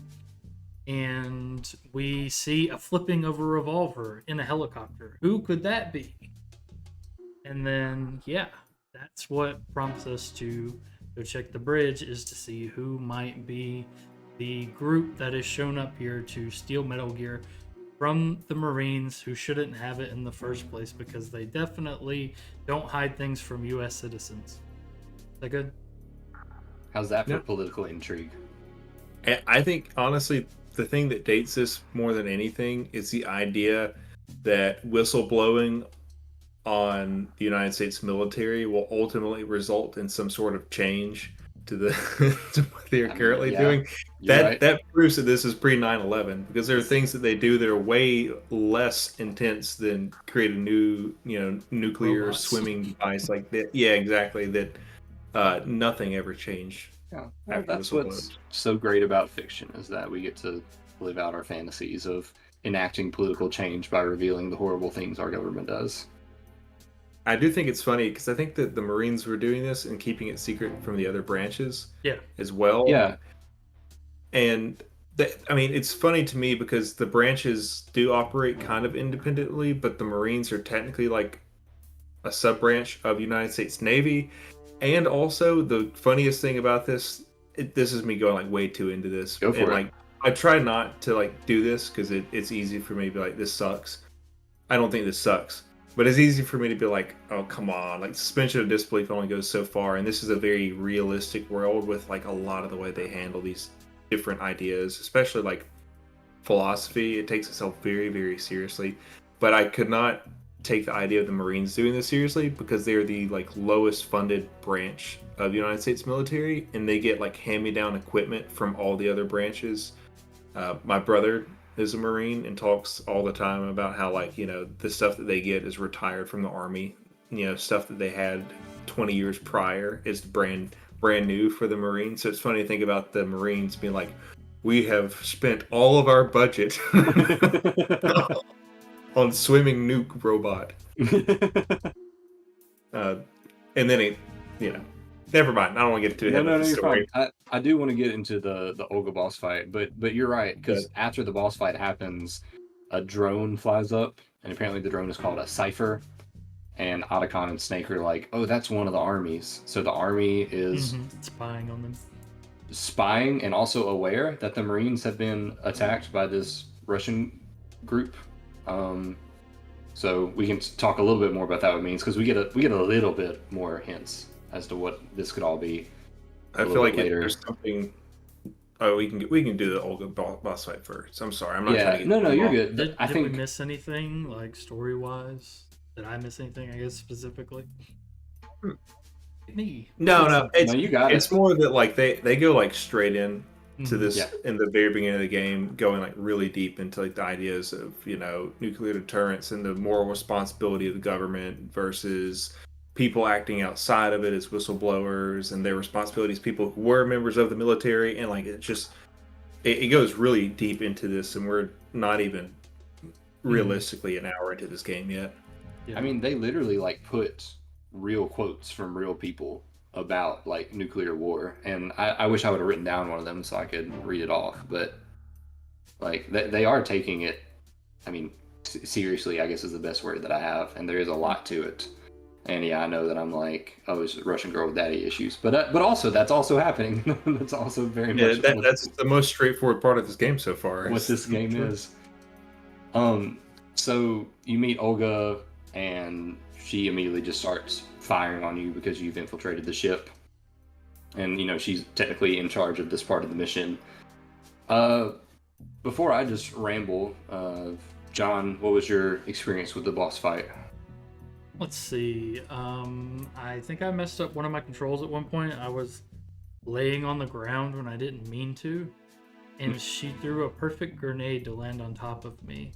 And we see a flipping of a revolver in a helicopter. Who could that be? And then, yeah, that's what prompts us to go check the bridge, is to see who might be the group that has shown up here to steal Metal Gear from the Marines, who shouldn't have it in the first place because they definitely don't hide things from U.S. citizens. Is that good?
How's that for political intrigue?
And I think, honestly, the thing that dates this more than anything is the idea that whistleblowing on the United States military will ultimately result in some sort of change to the to what they are currently doing. That proves that this is pre 9/11, because there are things that they do that are way less intense than create a new, nuclear
Robots.
swimming device like that. Yeah, exactly. That nothing ever changed.
Yeah,
after
that's
whistleblowing.
what's so great about fiction, is that we get to live out our fantasies of enacting political change by revealing the horrible things our government does.
I do think it's funny because I think that the Marines were doing this and keeping it secret from the other branches as well.
Yeah.
And it's funny to me because the branches do operate kind of independently, but the Marines are technically like a sub-branch of United States Navy. And also, the funniest thing about this is me going like way too into this.
Go for it.
Like, I try not to like do this because it's easy for me to be like, this sucks. I don't think this sucks. But it's easy for me to be like, oh, come on. Like, suspension of disbelief only goes so far. And this is a very realistic world with like a lot of the way they handle these different ideas, especially like philosophy. It takes itself very, very seriously. But I could not take the idea of the Marines doing this seriously because they're the like lowest funded branch of the United States military, and they get like hand-me-down equipment from all the other branches. My brother is a Marine and talks all the time about how like, the stuff that they get is retired from the Army. Stuff that they had 20 years prior is brand new for the Marines. So it's funny to think about the Marines being like, we have spent all of our budget on swimming nuke robot. And then it, never mind. I don't want to get too ahead
No,
of the
you're
story.
fine. I do want to get into the Olga boss fight, but you're right, because
But
after the boss fight happens, a drone flies up, and apparently the drone is called a Cipher, and Otacon and Snake are like, oh, that's one of the armies. So the army is
spying on them.
spying and also aware that the Marines have been attacked by this Russian group. So we can talk a little bit more about that, what it means, because we get a little bit more hints as to what this could all be.
I feel like there's something. Oh, we can do the Olga boss fight first. I'm sorry, I'm not trying to get.
No, you're good.
Did we miss anything like story wise? Did I miss anything? I guess specifically. Me.
No.
You got
it's more that like they go like straight in to this in the very beginning of the game, going like really deep into like the ideas of nuclear deterrence and the moral responsibility of the government versus people acting outside of it as whistleblowers and their responsibilities, people who were members of the military, and like it goes really deep into this, and we're not even realistically an hour into this game yet.
I mean, they literally like put real quotes from real people about like nuclear war, and I wish I would have written down one of them so I could read it off, but like they are taking it, I mean, seriously, I guess is the best word that I have, and there is a lot to it. And yeah, I know that I'm like, oh, it's a Russian girl with daddy issues, but also that's also happening. That's also very much
that's the most straightforward part of this game so far.
What this game is. So you meet Olga, and she immediately just starts firing on you because you've infiltrated the ship, and she's technically in charge of this part of the mission. Before I just ramble, John, what was your experience with the boss fight?
Let's see. I think I messed up one of my controls at one point. I was laying on the ground when I didn't mean to, and she threw a perfect grenade to land on top of me.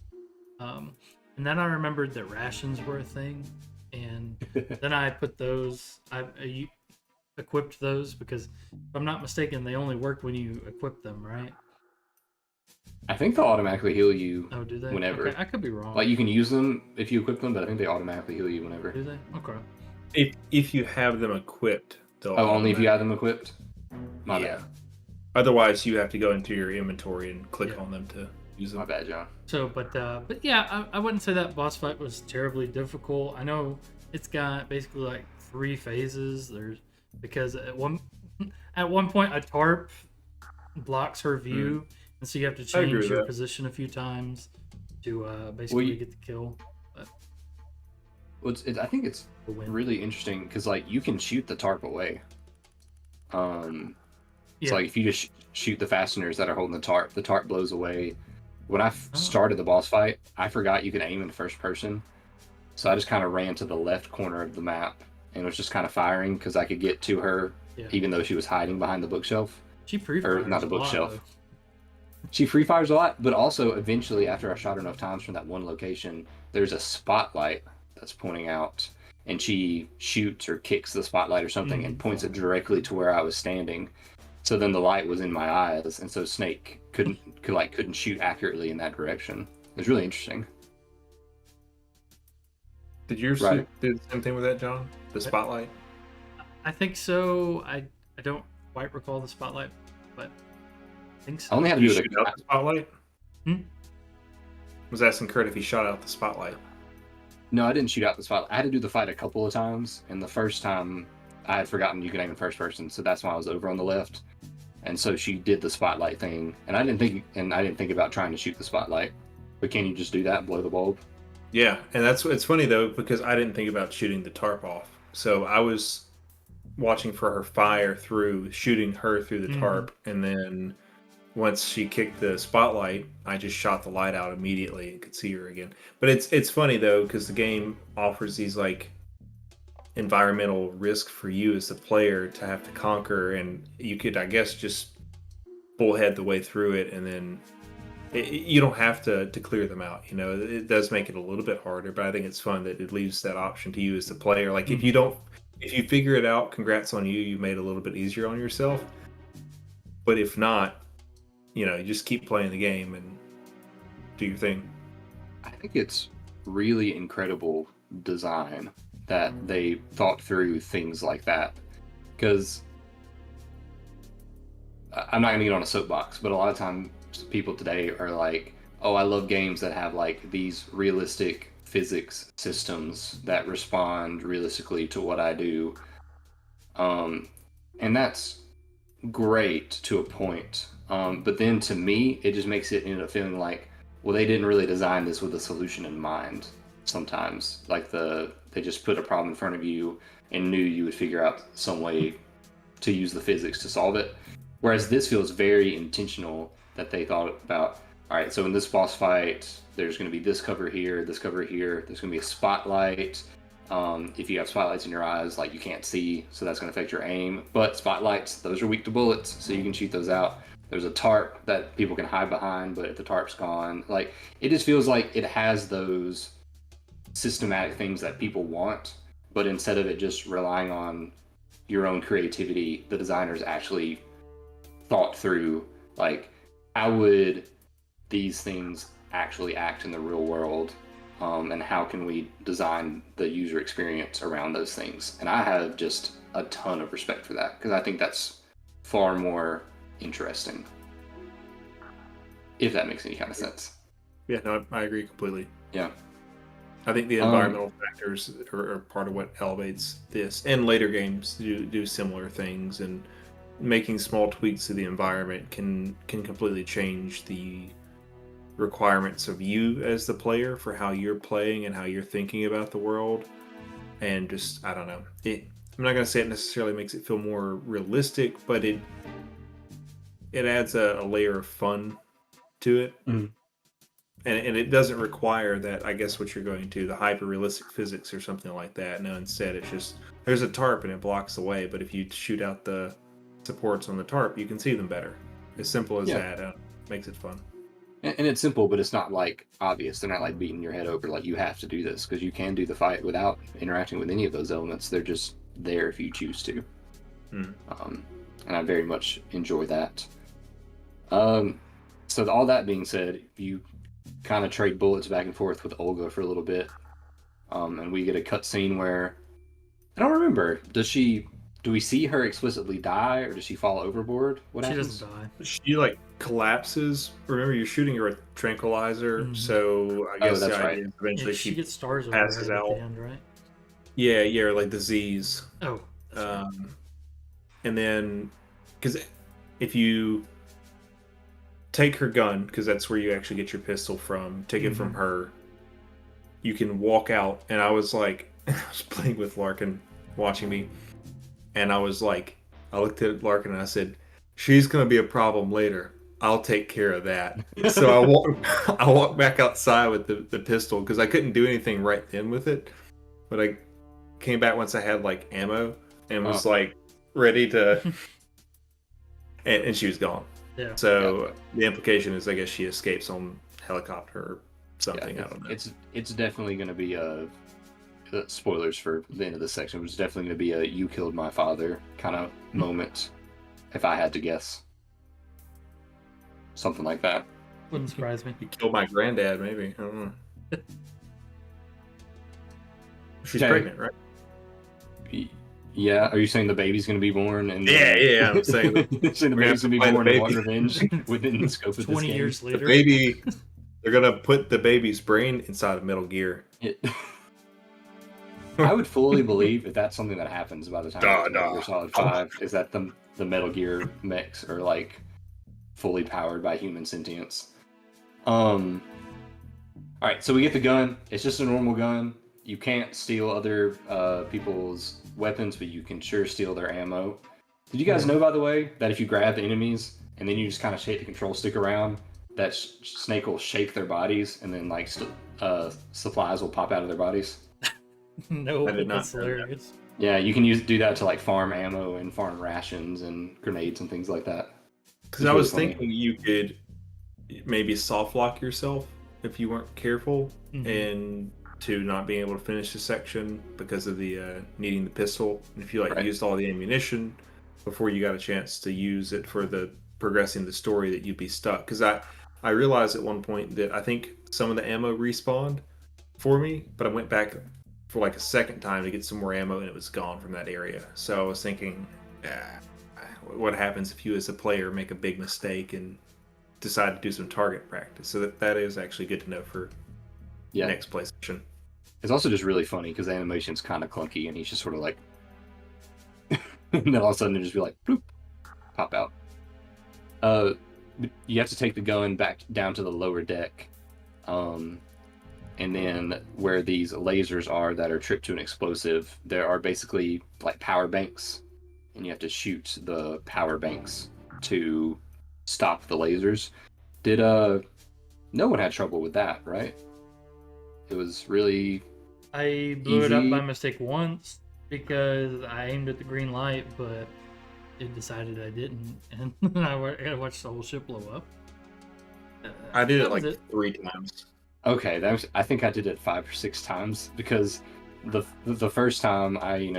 And then I remembered that rations were a thing, and then I put those. I equipped those because, if I'm not mistaken, they only work when you equip them, right?
I think they'll automatically heal you.
Oh, do they?
Whenever.
Okay, I could be wrong.
Like you can use them if you equip them, but I think they automatically heal you whenever.
Do they? Okay.
If you have them equipped, they'll.
Oh, only if you have them equipped. My bad.
Otherwise, you have to go into your inventory and click on them to use them.
My bad, John.
So, but yeah, I wouldn't say that boss fight was terribly difficult. I know it's got basically like 3 phases. Because at one point a tarp blocks her view, and so you have to change your position a few times to basically get the kill. But
I think it's really interesting because like you can shoot the tarp away. So like if you just shoot the fasteners that are holding the tarp blows away. When I started the boss fight, I forgot you could aim in first person, so I just kind of ran to the left corner of the map and was just kind of firing because I could get to her, even though she was hiding behind the bookshelf.
She pre-fires
not the bookshelf.
A lot,
she free fires a lot, but also eventually, after I shot her enough times from that one location, there's a spotlight that's pointing out, and she shoots or kicks the spotlight or something and points it directly to where I was standing. So then the light was in my eyes, and so Snake couldn't shoot accurately in that direction. It was really interesting.
Did yours do the same thing with that, John? The spotlight?
I think so. I don't quite recall the spotlight, but I think so.
I only had to do
shoot out the spotlight. Was asking Kurt if he shot out the spotlight.
No, I didn't shoot out the spotlight. I had to do the fight a couple of times, and the first time I had forgotten you could aim in first person, so that's why I was over on the left. And so she did the spotlight thing, and I didn't think about trying to shoot the spotlight. But can you just do that and blow the bulb?
Yeah, and it's funny though because I didn't think about shooting the tarp off. So I was watching for her fire through, shooting her through the tarp, and then once she kicked the spotlight, I just shot the light out immediately and could see her again. But it's funny though because the game offers these like environmental risk for you as the player to have to conquer, and you could, I guess, just bullhead the way through it, and then you don't have to clear them out. It does make it a little bit harder, but I think it's fun that it leaves that option to you as the player. Like if you figure it out, congrats on you. You made it a little bit easier on yourself. But if not, you just keep playing the game and do your thing.
I think it's really incredible design that they thought through things like that. Because I'm not going to get on a soapbox, but a lot of times people today are like, oh, I love games that have like these realistic physics systems that respond realistically to what I do. And that's great to a point. But then to me, it just makes it end up feeling like, well, they didn't really design this with a solution in mind. Sometimes, like they just put a problem in front of you and knew you would figure out some way to use the physics to solve it. Whereas this feels very intentional that they thought about, all right, so in this boss fight, there's going to be this cover here, there's going to be a spotlight. If you have spotlights in your eyes, like you can't see, so that's going to affect your aim. But spotlights, those are weak to bullets, so you can shoot those out. There's a tarp that people can hide behind, but if the tarp's gone, like it just feels like it has those systematic things that people want, but instead of it just relying on your own creativity, the designers actually thought through like how would these things actually act in the real world, and how can we design the user experience around those things. And I have just a ton of respect for that because I think that's far more interesting, if that makes any kind of sense.
Yeah, no, I agree completely.
Yeah.
I think the environmental factors are part of what elevates this, and later games do similar things, and making small tweaks to the environment can completely change the requirements of you as the player for how you're playing and how you're thinking about the world. And just, I don't know, I'm not going to say it necessarily makes it feel more realistic, but it adds a layer of fun to it.
Mm.
And it doesn't require that, I guess, what you're going to, the hyper-realistic physics or something like that. No, instead it's just, there's a tarp and it blocks the way, but if you shoot out the supports on the tarp, you can see them better. As simple as that. Makes it fun.
And it's simple, but it's not like obvious. They're not like beating your head over like you have to do this, because you can do the fight without interacting with any of those elements. They're just there if you choose to. And I very much enjoy that. So all that being said, you kind of trade bullets back and forth with Olga for a little bit, and we get a cutscene where I don't remember. Do we see her explicitly die, or does she fall overboard? What happens?
She doesn't die.
She like collapses. Remember, you're shooting her with tranquilizer, so I guess
that's
the
right.
idea is eventually
She gets stars over
passes
her head
out.
at the end, right?
Yeah, like the Z's.
Oh.
And then, because if you take her gun, because that's where you actually get your pistol from, take it from her, you can walk out. And I was like, I was playing with Larkin, watching me, and I was like, I looked at Larkin and I said, she's going to be a problem later. I'll take care of that. So I walked back outside with the pistol because I couldn't do anything right then with it. But I came back once I had like ammo and was like ready to, and she was gone.
Yeah.
So the implication is, I guess she escapes on helicopter or something.
Yeah,
I don't know.
It's definitely going to be spoilers for the end of this section. It's definitely going to be a "you killed my father" kind of moment, if I had to guess. Something like that.
Wouldn't surprise me.
You killed my granddad, maybe. I don't know. She's
Okay.
pregnant, right?
Yeah. Are you saying the baby's going to be born? And
Yeah. I'm saying
the baby's going to be born and want revenge within the scope of this
20
game.
years later.
the baby. They're gonna put the baby's brain inside of Metal Gear.
I would fully believe if that's something that happens by the time
Duh,
it's Metal Gear
duh.
Solid 5, is that the Metal Gear mechs are like fully powered by human sentience. Alright, so we get the gun. It's just a normal gun. You can't steal other people's weapons, but you can sure steal their ammo. Did you guys know, by the way, that if you grab the enemies and then you just kind of shake the control stick around, that Snake will shake their bodies and then like supplies will pop out of their bodies?
No,
I did not
that's
know that.
hilarious.
Yeah, you can do that to like farm ammo and farm rations and grenades and things like that.
Because I was thinking you could maybe soft lock yourself if you weren't careful, and to not being able to finish the section because of the needing the pistol. And if you used all the ammunition before you got a chance to use it for the progressing the story that you'd be stuck. Because I realized at one point that I think some of the ammo respawned for me, but I went back for like a second time to get some more ammo and it was gone from that area. So I was thinking, what happens if you as a player make a big mistake and decide to do some target practice? So that is actually good to know for next PlayStation.
It's also just really funny because the animation's kind of clunky and he's just sort of like, and then all of a sudden it just be like, bloop, pop out. You have to take the gun back down to the lower deck. And then where these lasers are that are tripped to an explosive, there are basically like power banks, and you have to shoot the power banks to stop the lasers. No one had trouble with that, right? It was really
I blew it up
easy.
by mistake once because I aimed at the green light, but it decided I didn't, and I watched the whole ship blow up.
I did it like 3 times.
Okay, I think I did it 5 or 6 times because the first time I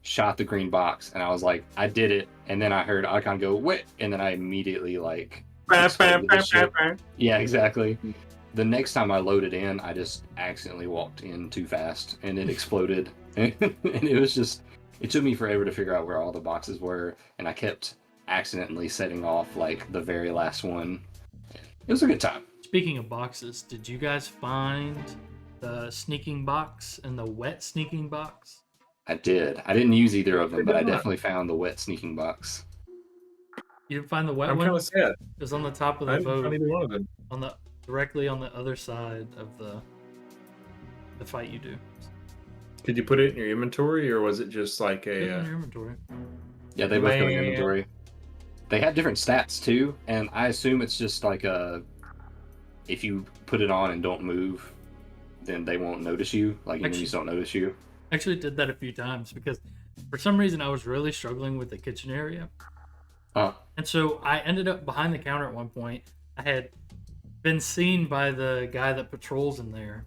shot the green box and I was like, I did it, and then I heard Icon go wait, and then I immediately like exploded the ship. Yeah, exactly. The next time I loaded in, I just accidentally walked in too fast and it exploded, and it was just, it took me forever to figure out where all the boxes were, and I kept accidentally setting off like the very last one. It was a good time.
Speaking of boxes, did you guys find the sneaking box and the wet sneaking box?
I did. I didn't use either of them, but I definitely found the wet sneaking box.
You didn't find the wet
I'm
one?
kind of sad.
It was on the top of the
I didn't
boat,
find either one of them.
directly on the other side of the fight you do.
Did you put it in your inventory, or was it just like
Put it in
a?
your inventory.
Yeah, they both go in inventory. They have different stats too, and I assume it's just like if you put it on and don't move, then they won't notice you. Like enemies don't notice you.
I actually did that a few times because for some reason I was really struggling with the kitchen area. And so I ended up behind the counter at one point. I had been seen by the guy that patrols in there.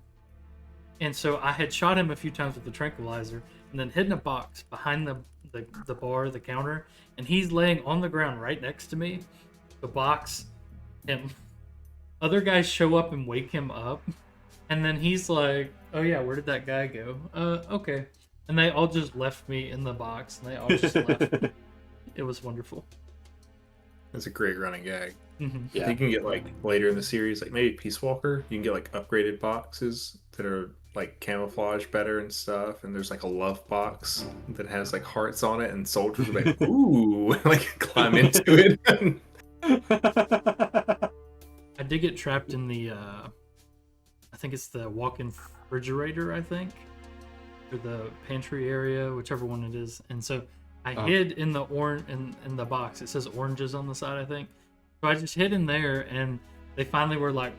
And so I had shot him a few times with the tranquilizer and then hidden a box behind the bar, the counter, and he's laying on the ground right next to me. The box, and other guys show up and wake him up. And then he's like, oh yeah, where did that guy go? Okay. And they all just left me in the box, and they all just left. It was wonderful.
That's a great running gag.
Mm-hmm.
Yeah.
I think you can get like later in the series, like maybe Peace Walker, you can get like upgraded boxes that are like camouflage better and stuff. And there's like a love box that has like hearts on it, and soldiers are like, ooh, like climb into it.
I did get trapped in the, I think it's the walk-in refrigerator, I think, or the pantry area, whichever one it is. And so I hid in the in the box. It says oranges on the side, I think. So I just hid in there, and they finally were like,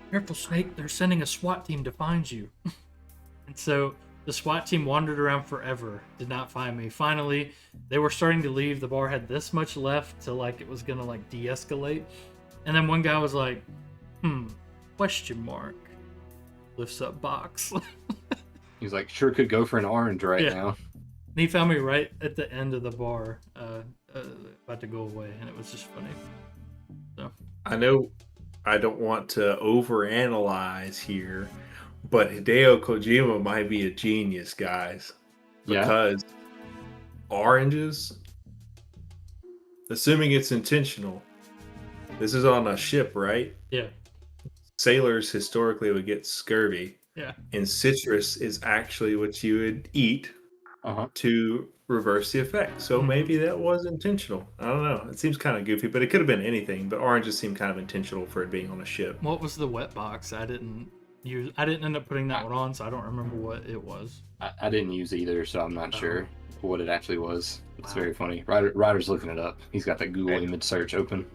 "Careful, Snake! They're sending a SWAT team to find you." And so the SWAT team wandered around forever, did not find me. Finally, they were starting to leave. The bar had this much left to like it was gonna like de-escalate. And then one guy was like, question mark. Lifts up box.
He's like, sure could go for an orange right now.
And he found me right at the end of the bar, about to go away, and it was just funny. So
I know I don't want to overanalyze here, but Hideo Kojima might be a genius, guys. Because oranges, assuming it's intentional, this is on a ship, right?
Yeah.
Sailors historically would get scurvy.
Yeah.
And citrus is actually what you would eat to reverse the effect. So maybe that was intentional. I don't know. It seems kind of goofy, but it could have been anything. But oranges seem kind of intentional for it being on a ship.
What was the wet box? I didn't end up putting that one on, so I don't remember what it was.
I didn't use either, so I'm not sure what it actually was. It's very funny. Ryder's looking it up. He's got that Google image search open.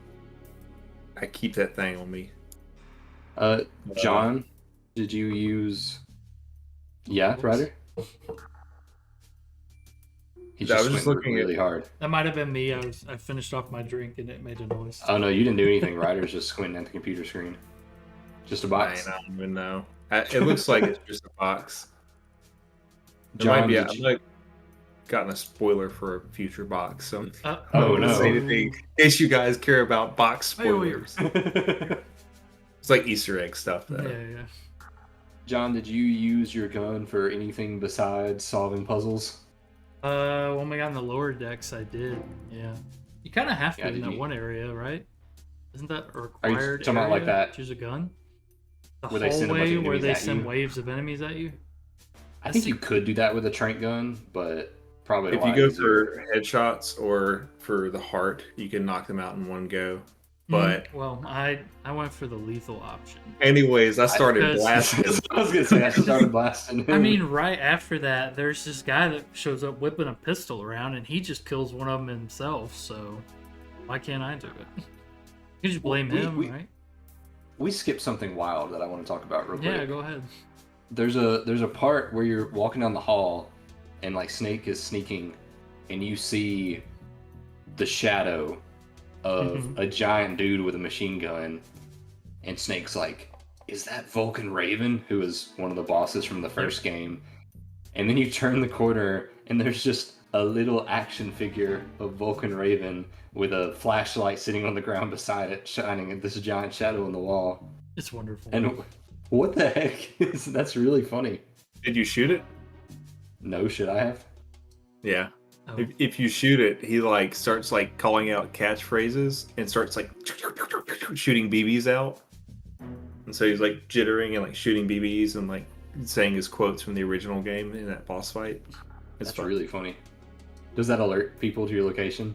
I keep that thing on me.
John, did you use? Yeah, Ryder. He's
I was just looking
really hard.
That might have been me. I finished off my drink and it made a noise.
Oh no, you didn't do anything. Ryder's just squinting at the computer screen. Just a box.
I don't even know. It looks like it's just a box.
John,
gotten a spoiler for a future box. So I
Oh,
don't want to
no.
say anything in case you guys care about box spoilers. It's like Easter egg stuff, though.
Yeah.
John, did you use your gun for anything besides solving puzzles?
When we got in the lower decks, I did. Yeah. You kind of have to
Yeah,
in
did
that
you-
one area, right? Isn't that a
Are you
required
talking about
area?
like that?
Choose a gun. The
Where they send a bunch
hallway
of
where
enemies
they
at
send
you?
waves of enemies at you.
I think you could do that with a trank gun, but probably a
If you
lot
go
easier.
for headshots or for the heart, you can knock them out in one go. But
Well, I went for the lethal option.
anyways, I started
Because-
blasting.
I was gonna say I started blasting him.
I mean, right after that, there's this guy that shows up whipping a pistol around, and he just kills one of them himself. So why can't I do it? You just blame him, right?
we skipped something wild that I want to talk about real quick.
Yeah, go ahead.
There's a part where you're walking down the hall, and like Snake is sneaking, and you see the shadow of a giant dude with a machine gun, and Snake's like, "Is that Vulcan Raven?" Who is one of the bosses from the first game. And then you turn the corner, and there's just a little action figure of Vulcan Raven with a flashlight sitting on the ground beside it, shining at this giant shadow on the wall.
It's wonderful.
And what the heck is that's really funny.
Did you shoot it?
No, should I have?
Yeah.
Oh.
If you shoot it, he like starts like calling out catchphrases and starts like shooting BBs out. And so he's like jittering and like shooting BBs and like saying his quotes from the original game in that boss fight. It's
That's
fun.
really funny. Does that alert people to your location?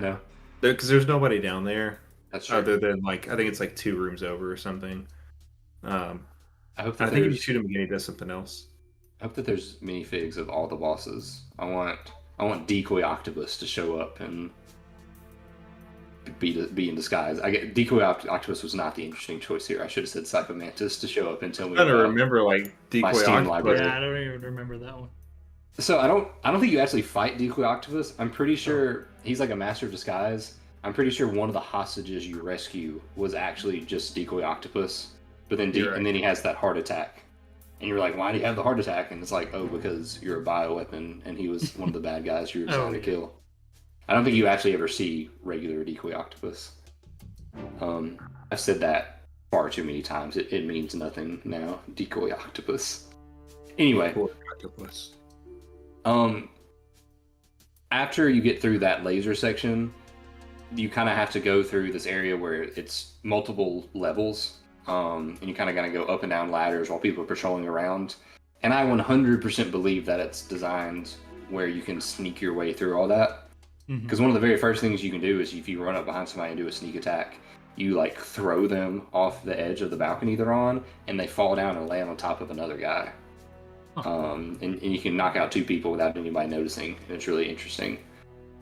No,
Because there's nobody down there
that's true.
other than like I think it's like 2 rooms over or something.
I hope
I
that
think if you
there's
shoot him again, he does something else.
I hope that there's minifigs of all the bosses. I want Decoy Octopus to show up and be in disguise. I get Decoy Octopus was not the interesting choice here. I should have said Psychomantis to show up and tell me.
I don't remember like Decoy
Steam
Octopus.
library.
Yeah, I don't even remember that one.
So I don't think you actually fight Decoy Octopus. I'm pretty sure he's like a master of disguise. I'm pretty sure one of the hostages you rescue was actually just Decoy Octopus. But then
You're right.
and then he has that heart attack. And you're like, why do you have the heart attack? And it's like, oh, because you're a bioweapon and he was one of the bad guys you were trying to kill. I don't think you actually ever see regular Decoy Octopus. I've said that far too many times. It means nothing now. Decoy Octopus. Anyway.
Decoy Octopus.
After you get through that laser section, you kind of have to go through this area where it's multiple levels, and you kind of gotta go up and down ladders while people are patrolling around. And I 100% believe that it's designed where you can sneak your way through all that. Because one of the very first things you can do is if you run up behind somebody and do a sneak attack, you like throw them off the edge of the balcony they're on, and they fall down and land on top of another guy. And you can knock out 2 people without anybody noticing. It's really interesting.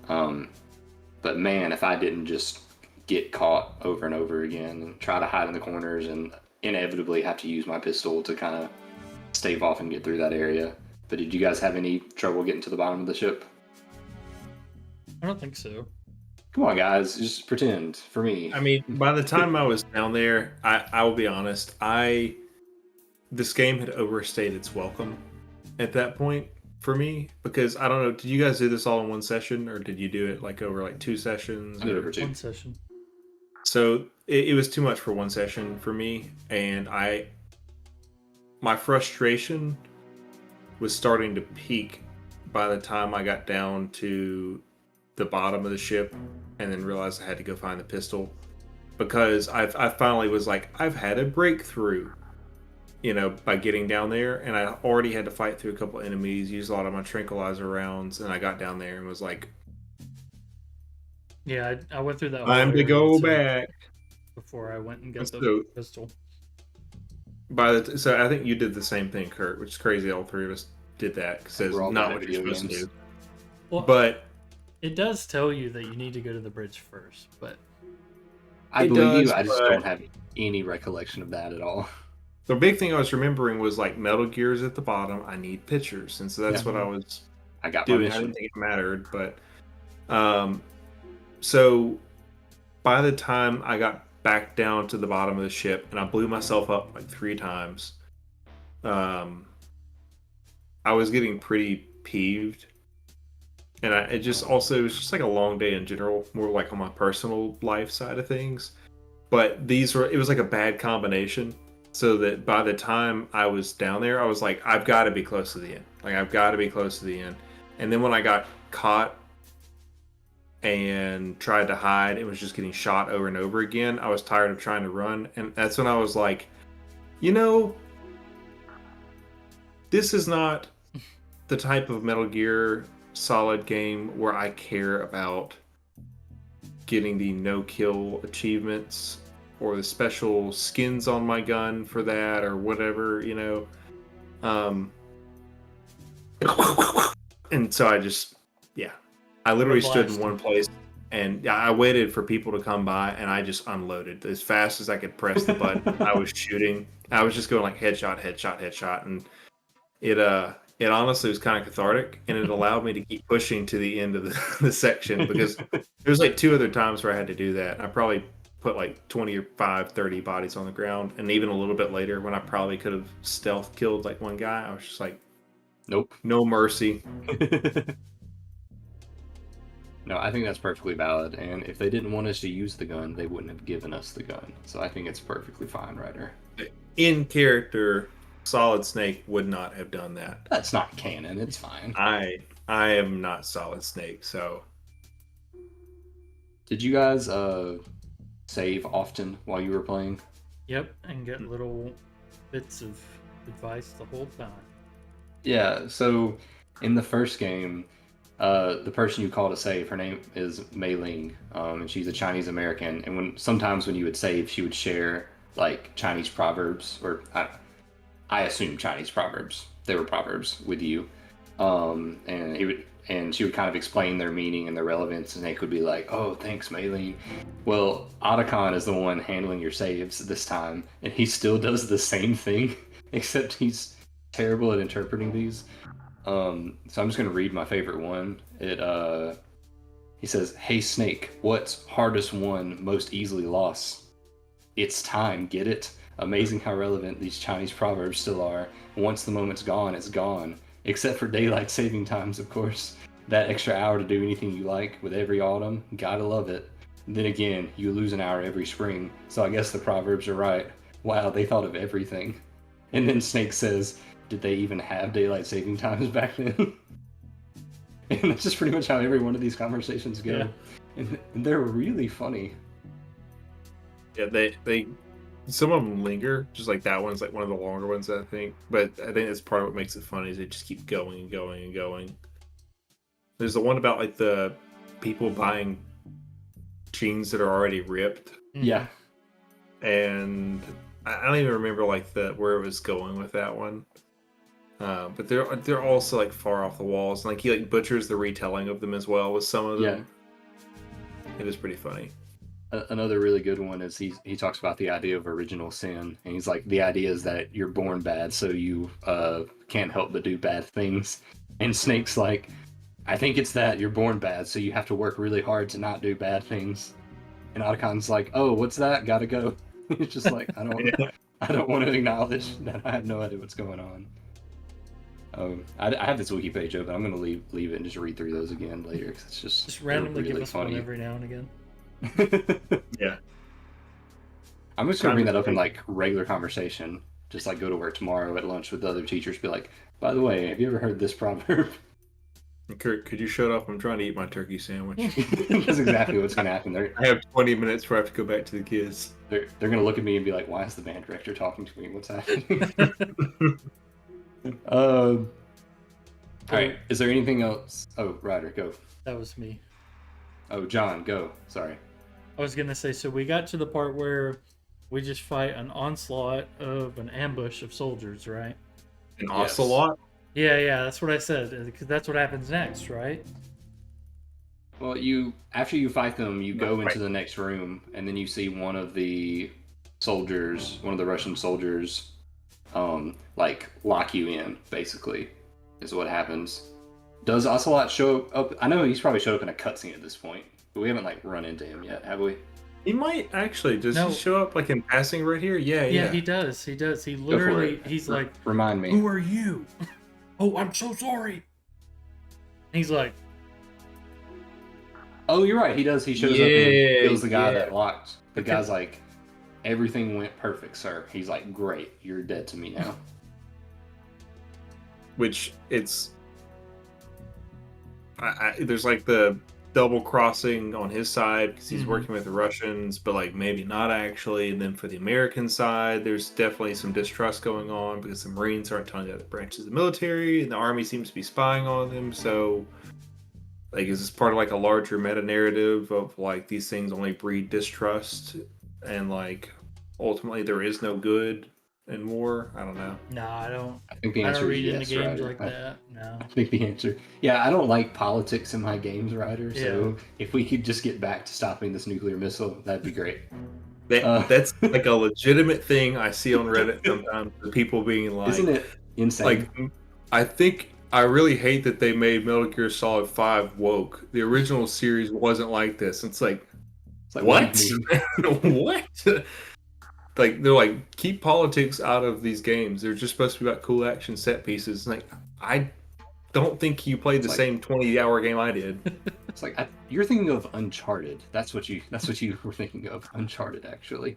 But man, if I didn't just get caught over and over again and try to hide in the corners and inevitably have to use my pistol to kind of stave off and get through that area. But did you guys have any trouble getting to the bottom of the ship?
I don't think so.
Come on, guys, just pretend for me.
I mean, by the time I was down there, I will be honest, this game had overstayed its welcome at that point for me, because I don't know, did you guys do this all in one session or did you do it like over like 2 sessions?
I did it over 2.
One session.
So it was too much for one session for me, and my frustration was starting to peak by the time I got down to the bottom of the ship and then realized I had to go find the pistol, because I finally was like, I've had a breakthrough, by getting down there, and I already had to fight through a couple enemies, use a lot of my tranquilizer rounds, and I got down there and was like,
Yeah, I went through that.
time to go back
before I went and got the
So-
pistol.
So I think you did the same thing, Kurt, which is crazy. All 3 of us did that because it's
We're all
not
bad
what
at
you're
video
supposed to
games.
do.
Well,
But
it does tell you that you need to go to the bridge first, but
I
It
believe
does,
you. I just
but-
don't have any recollection of that at all.
the big thing I was remembering was like Metal Gear's at the bottom. I need pictures, and so that's
Yeah.
what I was
I got my
doing. I
mission.
didn't think it mattered, but so by the time I got back down to the bottom of the ship and I blew myself up like 3 times, I was getting pretty peeved And it just also, it was just like a long day in general, more like on my personal life side of things. But it was like a bad combination. So that by the time I was down there, I was like, I've got to be close to the end. Like, I've got to be close to the end. And then when I got caught and tried to hide and was just getting shot over and over again, I was tired of trying to run. And that's when I was like, you know, this is not the type of Metal Gear Solid game where I care about getting the no-kill achievements or the special skins on my gun for that or whatever, you know. And so I literally stood in one place and I waited for people to come by and I just unloaded as fast as I could press the button. I was shooting. I was just going like headshot, headshot, headshot, and it honestly was kind of cathartic, and it allowed me to keep pushing to the end of the section because there's like 2 other times where I had to do that. I probably put like 25, 30 bodies on the ground, and even a little bit later when I probably could have stealth killed like one guy, I was just like,
nope,
no mercy.
No, I think that's perfectly valid, and if they didn't want us to use the gun, they wouldn't have given us the gun. So I think it's perfectly fine, Ryder.
In character, Solid Snake would not have done that.
That's not canon. It's fine.
I am not Solid Snake, so.
Did you guys save often while you were playing?
Yep, and get little bits of advice the whole time.
Yeah, so in the first game, the person you call to save, her name is Mei Ling, and she's a Chinese American. And sometimes when you would save, she would share like Chinese proverbs, or I assume Chinese proverbs. They were proverbs with you, and she would kind of explain their meaning and their relevance, and Nick would be like, "Oh, thanks, Mei Ling." Well, Otacon is the one handling your saves this time, and he still does the same thing, except he's terrible at interpreting these. So I'm just gonna read my favorite one. He says, "Hey Snake, what's hardest won, most easily lost? It's time, get it? Amazing how relevant these Chinese proverbs still are. Once the moment's gone, it's gone. Except for daylight saving times, of course. That extra hour to do anything you like with every autumn, gotta love it. Then again, you lose an hour every spring, so I guess the proverbs are right. Wow, they thought of everything." And then Snake says, "Did they even have daylight saving times back then?" And that's just pretty much how every one of these conversations go. Yeah. And they're really funny.
Yeah, they some of them linger, just like that one's like one of the longer ones, I think. But I think that's part of what makes it funny is they just keep going and going and going. There's the one about like the people buying jeans that are already ripped.
Yeah.
And I don't even remember like where it was going with that one. But they're also like far off the walls. And like he like butchers the retelling of them as well with some of them. Yeah. It is pretty funny.
Another really good one is he talks about the idea of original sin, and he's like, the idea is that you're born bad, so you can't help but do bad things. And Snake's like, I think it's that you're born bad, so you have to work really hard to not do bad things. And Otacon's like, oh, what's that? Gotta go. He's just like, I don't want to acknowledge that I have no idea what's going on. I have this wiki page open. I'm gonna leave it and just read through those again later because it's just
randomly
really
give us
funny.
one every now and again.
Yeah,
I'm just gonna bring that up in like regular conversation. Just like go to work tomorrow at lunch with the other teachers. Be like, by the way, have you ever heard this proverb?
Kurt, could you shut up? I'm trying to eat my turkey sandwich.
That's exactly what's gonna happen.
I have 20 minutes before I have to go back to the kids.
They're gonna look at me and be like, why is the band director talking to me? What's happening? All right. Is there anything else? Oh, Ryder, go.
That was me.
Oh, John, go. Sorry.
I was gonna say, so we got to the part where we just fight an onslaught of an ambush of soldiers, right?
An ocelot?
Yeah, that's what I said, because that's what happens next, right?
Well, after you fight them, you go into the next room, and then you see one of the Russian soldiers, like lock you in, basically, is what happens. Does Ocelot show up? I know he's probably showed up in a cutscene at this point, but we haven't like run into him yet, have we?
He might actually. Does he show up like in passing right here? Yeah.
He does. He literally, he's like,
remind me.
Who are you? Oh, I'm so sorry. And he's like,
Oh, you're right. He does. He shows up and he kills the guy that locked. The guy's like, everything went perfect, sir. He's like, great. You're dead to me now.
Which there's like the double crossing on his side because he's working with the Russians, but like maybe not actually. And then for the American side, there's definitely some distrust going on because the Marines aren't telling the other branches of the military, and the Army seems to be spying on them. So, like, is this part of like a larger meta narrative of like these things only breed distrust, and like ultimately there is no good in war? I don't know.
No, I don't.
I think the
I
answer
don't
is
read
yes,
into games
Ryder.
like that. No.
I think the answer. Yeah, I don't like politics in my games, Ryder. So if we could just get back to stopping this nuclear missile, that'd be great.
That's like a legitimate thing I see on Reddit sometimes. The people being like,
isn't it insane?
Like, I really hate that they made Metal Gear Solid 5 woke. The original series wasn't like this. It's like what? What? Like, they're like, keep politics out of these games. They're just supposed to be about cool action set pieces. Like, I don't think you played the same 20-hour game I did.
It's like you're thinking of Uncharted. That's what you were thinking of. Uncharted, actually.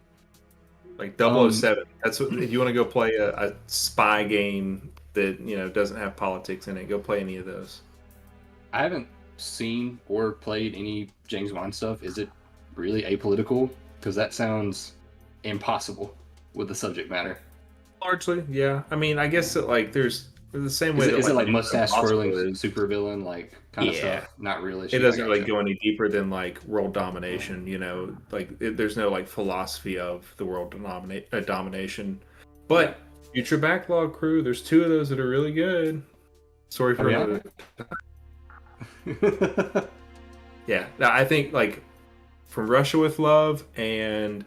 Like 007. That's what if you want to go play a spy game that doesn't have politics in it. Go play any of those.
I haven't seen or played any James Bond stuff. Is it really apolitical? Because that sounds impossible with the subject matter.
Largely, yeah. I mean, I guess that like there's the same way.
Is it like mustache swirling supervillain like kind of stuff? Not really.
It doesn't really go any deeper than like world domination. There's no like philosophy of the world domination. But future Backlog Crew, there's 2 of those that are really good. Sorry for another. Yeah, I think like From Russia with Love and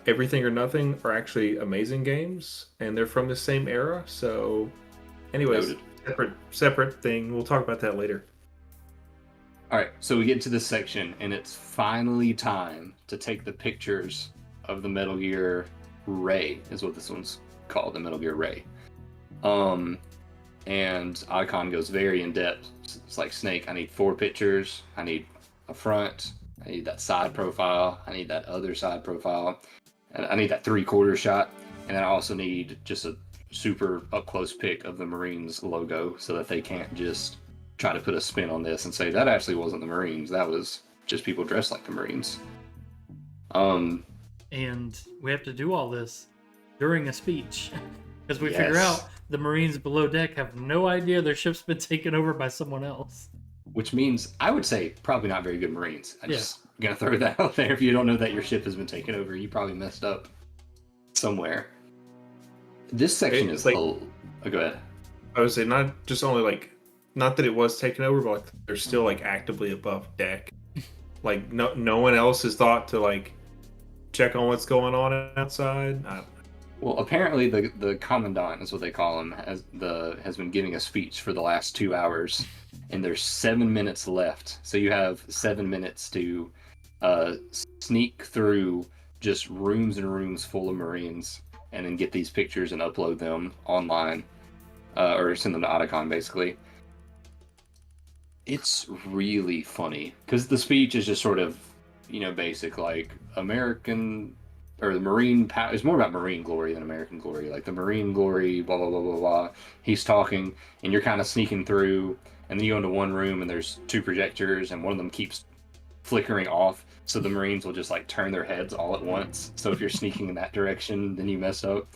Everything or Nothing are actually amazing games, and they're from the same era. So, anyways, separate thing. We'll talk about that later.
All right, so we get to this section, and it's finally time to take the pictures of the Metal Gear Ray, is what this one's called, the Metal Gear Ray. And Icon goes very in depth. It's like, Snake, I need 4 pictures. I need a front. I need that side profile. I need that other side profile. And I need that 3/4 shot. And then I also need just a super up-close pic of the Marines logo so that they can't just try to put a spin on this and say, that actually wasn't the Marines. That was just people dressed like the Marines.
And we have to do all this during a speech. Because we figure out the Marines below deck have no idea their ship's been taken over by someone else.
Which means, I would say, probably not very good Marines. I'm just going to throw that out there. If you don't know that your ship has been taken over, you probably messed up somewhere. This section is like... Oh, go ahead.
I would say not that it was taken over, but like they're still like actively above deck. Like no one else has thought to like check on what's going on outside.
Well, apparently the commandant is what they call him has been giving a speech for the last 2 hours, and there's 7 minutes left. So you have 7 minutes to sneak through just rooms and rooms full of Marines, and then get these pictures and upload them online, or send them to Otacon, basically. It's really funny because the speech is just sort of, basic, like American. Or the Marine power. It's more about Marine glory than American glory. Like the Marine glory, blah, blah, blah, blah, blah. He's talking, and you're kind of sneaking through, and then you go into one room, and there's 2 projectors, and one of them keeps flickering off, so the Marines will just, like, turn their heads all at once. So if you're sneaking in that direction, then you mess up.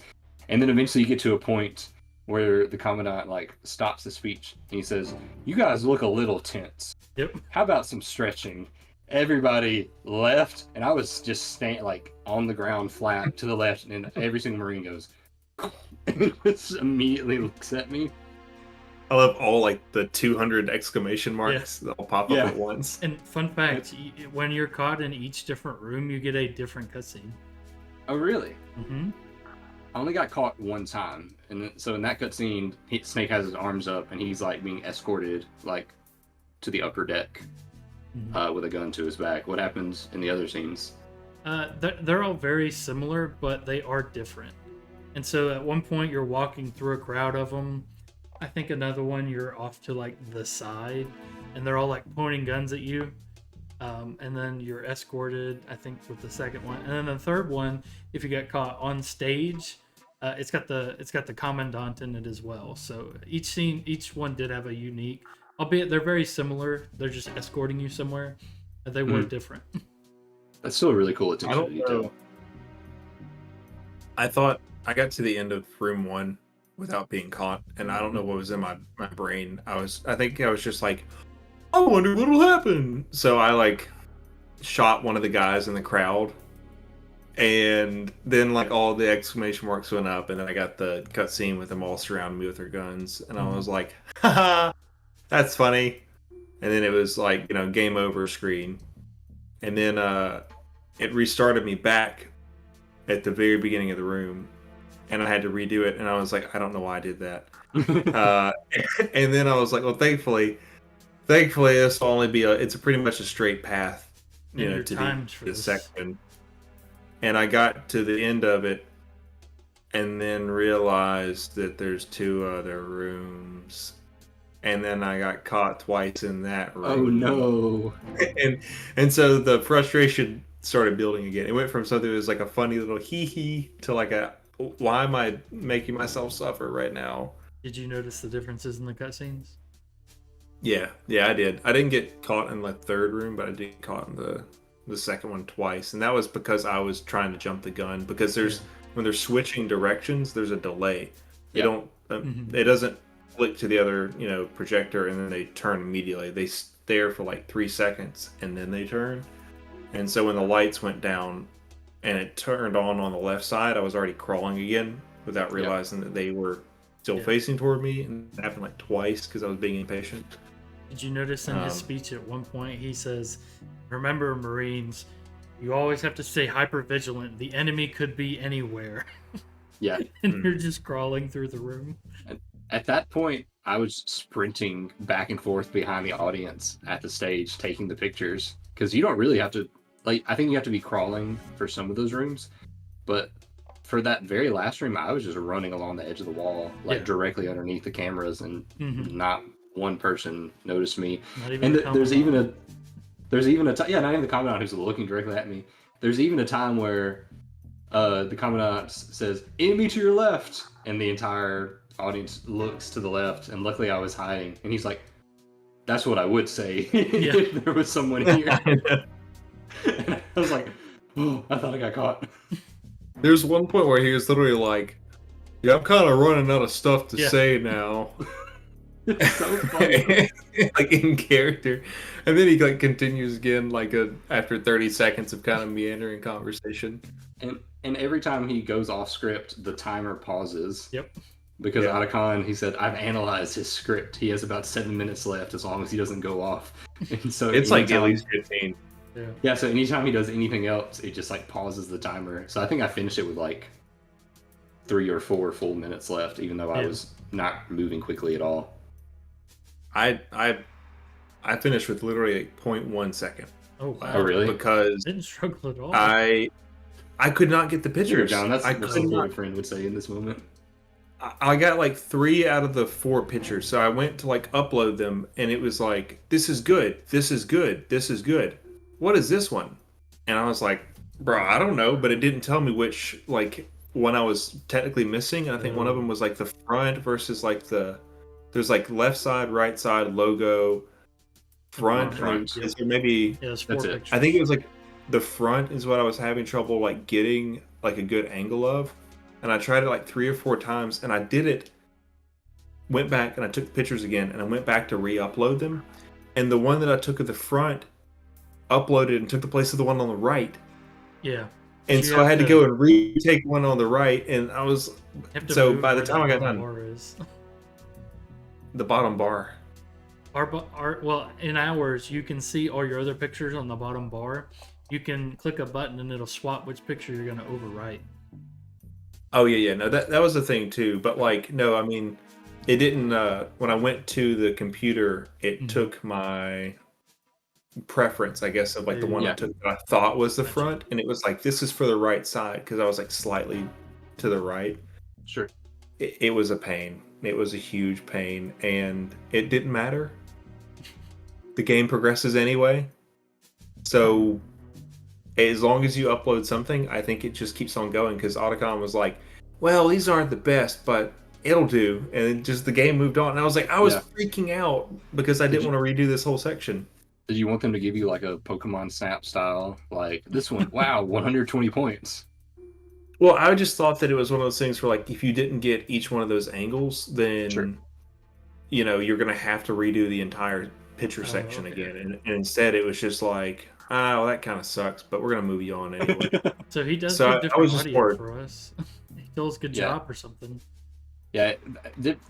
And then eventually you get to a point where the Commandant, like, stops the speech, and he says, you guys look a little tense.
Yep.
How about some stretching? Everybody left, and I was just standing like on the ground flat to the left, and every single Marine goes and just immediately looks at me.
I love all like the 200 exclamation marks that all pop up at once.
And fun fact, when you're caught in each different room, you get a different cutscene.
Oh, really?
Mm-hmm.
I only got caught one time, and so in that cutscene, Snake has his arms up, and he's like being escorted like to the upper deck. With a gun to his back. What happens in the other scenes?
They're all very similar, but they are different. And so at one point you're walking through a crowd of them. I think another one you're off to like the side, and they're all like pointing guns at you. and then you're escorted, I think, with the second one, and then the third one, if you get caught on stage, it's got the commandant in it as well. So each one did have a unique, albeit they're very similar. They're just escorting you somewhere. They were different.
That's still a really cool
I
attention to
don't
detail.
know. I thought I got to the end of room 1 without being caught, and I don't know what was in my brain. I think I was just like, I wonder what'll happen. So I like shot one of the guys in the crowd, and then like all the exclamation marks went up, and then I got the cutscene with them all surrounding me with their guns, and I was like, haha, that's funny. And then it was like, game over screen. And then it restarted me back at the very beginning of the room, and I had to redo it, and I was like, I don't know why I did that. And then I was like, well, thankfully this will only be it's a pretty much a straight path, to the section. And I got to the end of it, and then realized that there's 2 other rooms, and then I got caught twice in that room.
Oh no!
and so the frustration started building again. It went from something that was like a funny little hee hee to like a, why am I making myself suffer right now?
Did you notice the differences in the cutscenes?
Yeah, I did. I didn't get caught in the third room, but I did get caught in the second one twice, and that was because I was trying to jump the gun. Because when they're switching directions, there's a delay. They don't. It doesn't flick to the other, projector, and then they turn immediately. They stare for like 3 seconds, and then they turn. And so when the lights went down, and it turned on the left side, I was already crawling again without realizing that they were still facing toward me, and it happened like twice because I was being impatient.
Did you notice in his speech at one point he says, "Remember, Marines, you always have to stay hyper vigilant. The enemy could be anywhere."
Yeah.
And you're just crawling through the room.
At that point, I was sprinting back and forth behind the audience at the stage, taking the pictures, because you don't really have to. Like, I think you have to be crawling for some of those rooms, but for that very last room, I was just running along the edge of the wall, like directly underneath the cameras, and not one person noticed me. And there's even a time, not even the commandant who's looking directly at me. There's even a time where the commandant says, "Enemy to your left," and the entire audience looks to the left, and luckily I was hiding, and he's like, "That's what I would say if there was someone here." And I was like, oh, I thought I got caught.
There's one point where he was literally like, "Yeah, I'm kind of running out of stuff to say now."
It's so funny.
Like in character, and then he like continues again, like after 30 seconds of kind of meandering conversation.
And every time he goes off script, the timer pauses.
Yep.
Because Otacon, he said, "I've analyzed his script. He has about 7 minutes left as long as he doesn't go off." And so
it's like at least 15.
Yeah, so anytime he does anything else, it just like pauses the timer. So I think I finished it with like 3 or 4 full minutes left, even though I was not moving quickly at all.
I finished with literally like 0.1 second.
Oh wow!
Oh really?
Because
I didn't struggle at all.
I could not get the pictures.
John, that's what
not.
a friend would say in this moment.
I got like 3 out of the 4 pictures, so I went to like upload them, and it was like, "This is good. This is good. This is good. What is this one?" And I was like, "Bro, I don't know," but it didn't tell me which like one I was technically missing. And I think one of them was like the front versus like there's like left side, right side, logo, front. Is there maybe?
Yeah, there's 4 pictures.
I think it was like the front is what I was having trouble like getting like a good angle of. And I tried it like 3 or 4 times, and I did it, went back, and I took pictures again, and I went back to re-upload them. And the one that I took of the front uploaded and took the place of the one on the right.
Yeah.
And so I had to go and retake one on the right, and I was... So by the time I got done... The bottom bar.
Well, in ours, you can see all your other pictures on the bottom bar. You can click a button, and it'll swap which picture you're going to overwrite.
Oh yeah, no, that was a thing too. But like, no, I mean, it didn't. When I went to the computer, it took my preference, I guess, of like the one I took that I thought was the front, and it was like, this is for the right side because I was like slightly to the right.
Sure.
It was a pain. It was a huge pain, and it didn't matter. The game progresses anyway. So as long as you upload something, I think it just keeps on going because Otacon was like, well, these aren't the best, but it'll do. And just the game moved on. And I was like, I was
Yeah.
freaking out because I
Did
didn't
you
want to redo this whole section.
did you want them to give you like a Pokemon Snap style? Like this one, wow, 120 points.
Well, I just thought that it was one of those things where, like, if you didn't get each one of those angles,
Sure.
then, you're going to have to redo the entire picture
Oh,
section
okay.
again. And instead, it was just like, well, that kind of sucks, but we're going to move you on anyway.
So he does
So
give
I was
different
just
audio
bored.
for us. He does a good
Yeah.
job or something.
Yeah,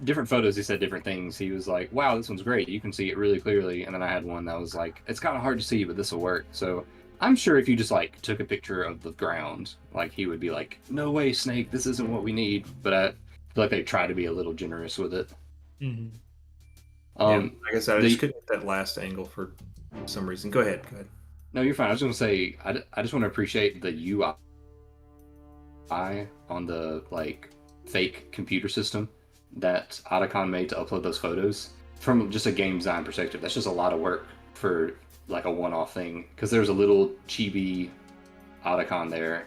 different photos. He said different things. He was like, "Wow, this one's great. You can see it really clearly." And then I had one that was like, "It's kind of hard to see, but this will work." So I'm sure if you just like took a picture of the ground, like he would be like, "No way, Snake, this isn't what we need." But I feel like they try to be a little generous with it.
Mm-hmm.
Yeah, like I said, I just
The
couldn't get that last angle for some reason. Go ahead. Go ahead.
no, you're fine. I was gonna say, I just want to appreciate the UI on the like fake computer system that Otacon made to upload those photos. From just a game design perspective, that's just a lot of work for like a one-off thing. Because there's a little chibi Otacon there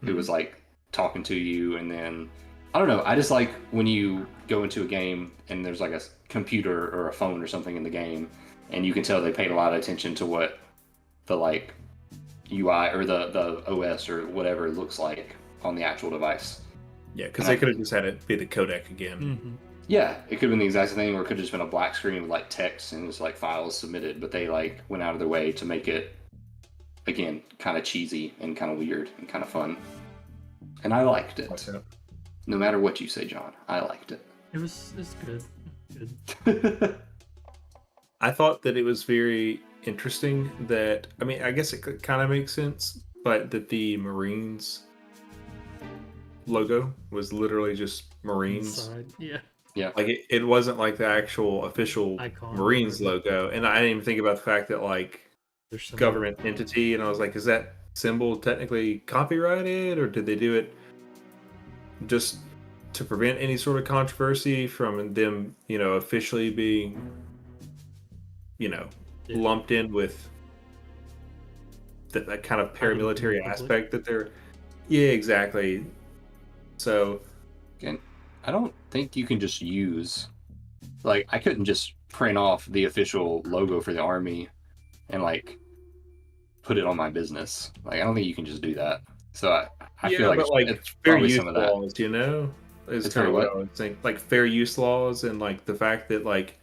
who was like talking to you, and then I don't know. I just like when you go into a game and there's like a computer or a phone or something in the game, and you can tell they paid a lot of attention to what the like UI or the OS or whatever looks like on the actual device.
Yeah, because they could have just had it be the codec again.
Mm-hmm.
Yeah, it could have been the exact same thing, or it could have just been a black screen with like text and just like files submitted. But they like went out of their way to make it again kind of cheesy and kind of weird and kind of fun. And I liked it. No matter what you say, John, I liked it.
It's good. Good.
I thought that it was very interesting that, I mean, I guess it kind of makes sense, but that the Marines logo was literally just Marines.
Inside. Yeah.
Yeah.
Like it wasn't like the actual official
Icon.
Marines logo. And I didn't even think about the fact that like
There's some
government entity, and I was like, is that symbol technically copyrighted, or did they do it just to prevent any sort of controversy from them, officially being,
Yeah.
lumped in with that kind of paramilitary
Public.
aspect that they're. Yeah, exactly. So
And I don't think you can just use, like, I couldn't just print off the official logo for the army and like put it on my business. Like, I don't think you can just do that. So I
yeah,
feel like
but like
it's
fair
probably
use
some of that.
laws, is
It's
kind of
very
what
what?
I would think. Like fair use laws, and like the fact that like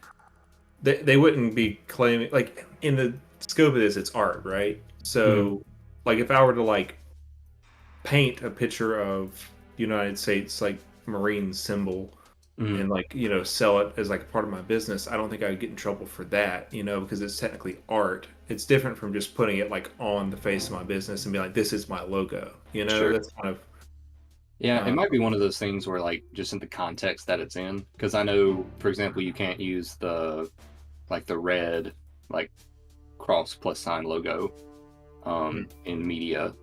they wouldn't be claiming, like, in the scope of this, it's art, right? So like if I were to like paint a picture of United States like Marine symbol
Mhm.
and like sell it as like a part of my business, I don't think I would get in trouble for that, because it's technically art. It's different from just putting it like on the face of my business and be like, this is my logo.
Sure.
That's kind of
Yeah, it might be one of those things where, like, just in the context that it's in, because I know, for example, you can't use the red, like, cross plus sign logo, in media.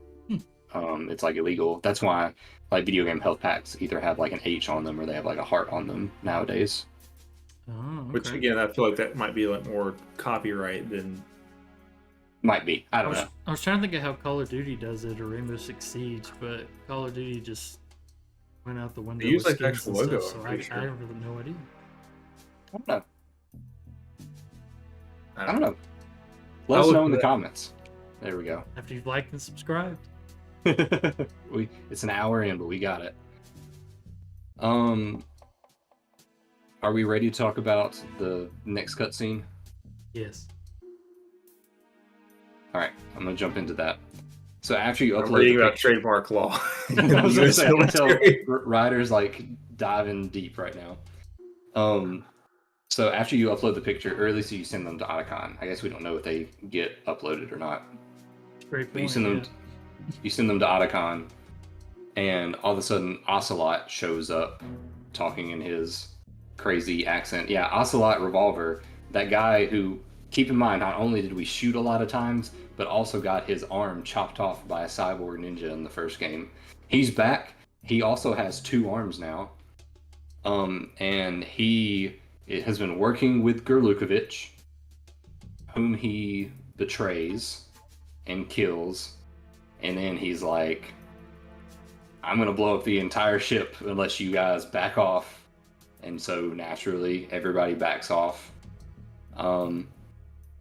It's like illegal. That's why, like, video game health packs either have like an H on them or they have like a heart on them nowadays.
Oh, okay.
which again, I feel like that might be like more copyright than.
Might be. I don't know.
I was trying to think of how Call of Duty does it or Rainbow Six Siege, but Call of Duty just went out the window.
They use,
with
like,
skins
actual
and
logo,
stuff,
I'm
so
pretty sure.
I have no idea.
I don't know.
I
I don't know. Let
I'll
us
look
know in
for
the
that.
comments. There we go.
After you've liked and subscribed.
It's an hour in, but we got it. Are we ready to talk about the next cutscene?
Yes.
All right, I'm gonna jump into that. So after you
I'm
upload
reading
the
about
picture,
trademark law.
I was gonna say, I can tell
Military.
Ryder's like diving deep right now. So after you upload the picture, or at least you send them to Otacon. I guess we don't know if they get uploaded or not.
Great
But you
point.
send them, you send them to Otacon, and all of a sudden Ocelot shows up, talking in his crazy accent. Yeah, Ocelot Revolver, that guy who, keep in mind, not only did we shoot a lot of times, but also got his arm chopped off by a cyborg ninja in the first game. He's back. He also has 2 arms now. And he has been working with Gerlukovich, whom he betrays, and kills, and then he's like, I'm gonna blow up the entire ship unless you guys back off. And so naturally everybody backs off. When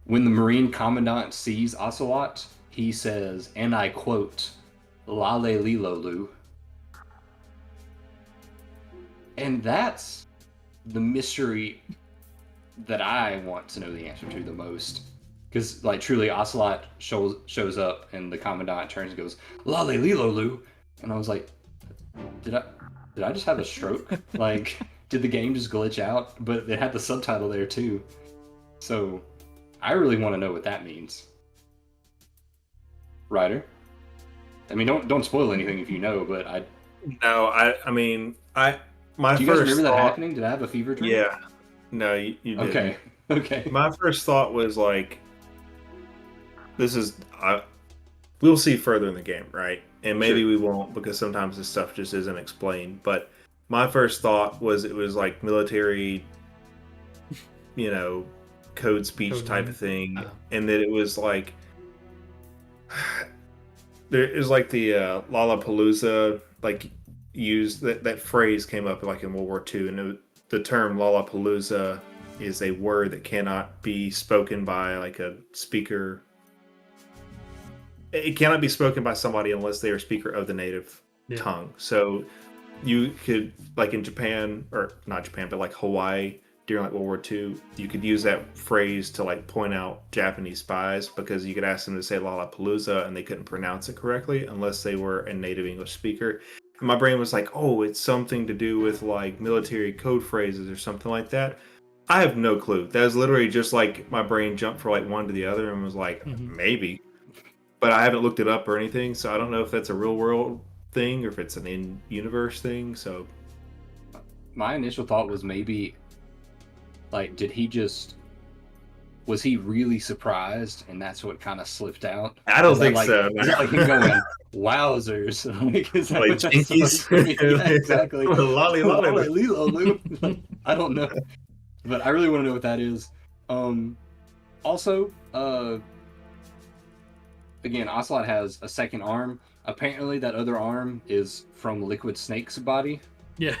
the Marine Commandant sees Ocelot, he says, and I quote, Lale Lilolu. And that's the mystery that I want to know the answer to the most. Because, like, truly, Ocelot shows up, and the Commandant turns and goes, Lale Lilolu. And I was like, did I just have a stroke? Like, did the game just glitch out? But it had the subtitle there, too. So, I really want to know what that means. Ryder? I mean, don't spoil anything if you know, but I...
No, I mean, my
Do you guys
first
remember that
thought,
happening? Did I have a fever dream?
Yeah. No, you didn't.
Okay. Okay.
My first thought was like, we'll see further in the game, right? And maybe
Sure.
we won't, because sometimes this stuff just isn't explained. But my first thought was it was like military, code speech
Code
type
name.
of thing,
Oh.
and that it was like there is like the Lollapalooza, like used that phrase came up like in World War II, and the term Lollapalooza is a word that cannot be spoken by like a speaker. It cannot be spoken by somebody unless they are speaker of the native tongue. So you could, like in Japan, or not Japan, but like Hawaii during like World War II, you could use that phrase to like point out Japanese spies, because you could ask them to say Lollapalooza and they couldn't pronounce it correctly unless they were a native English speaker. And my brain was like, oh, it's something to do with like military code phrases or something like that. I have no clue. That was literally just like my brain jumped from like one to the other and was like, maybe. But I haven't looked it up or anything, so I don't know if that's a real world thing or if it's an in-universe thing. So
my initial thought was maybe, like, was he really surprised and that's what kind of slipped out?
I don't think so.
Is that like him going, wowzers? Like, is that
like
what that's
Jinkies?
supposed to be? Yeah, exactly.
Lolly.
Like, I don't know. But I really want to know what that is. Also, again, Ocelot has a second arm. Apparently that other arm is from Liquid Snake's body.
Yeah.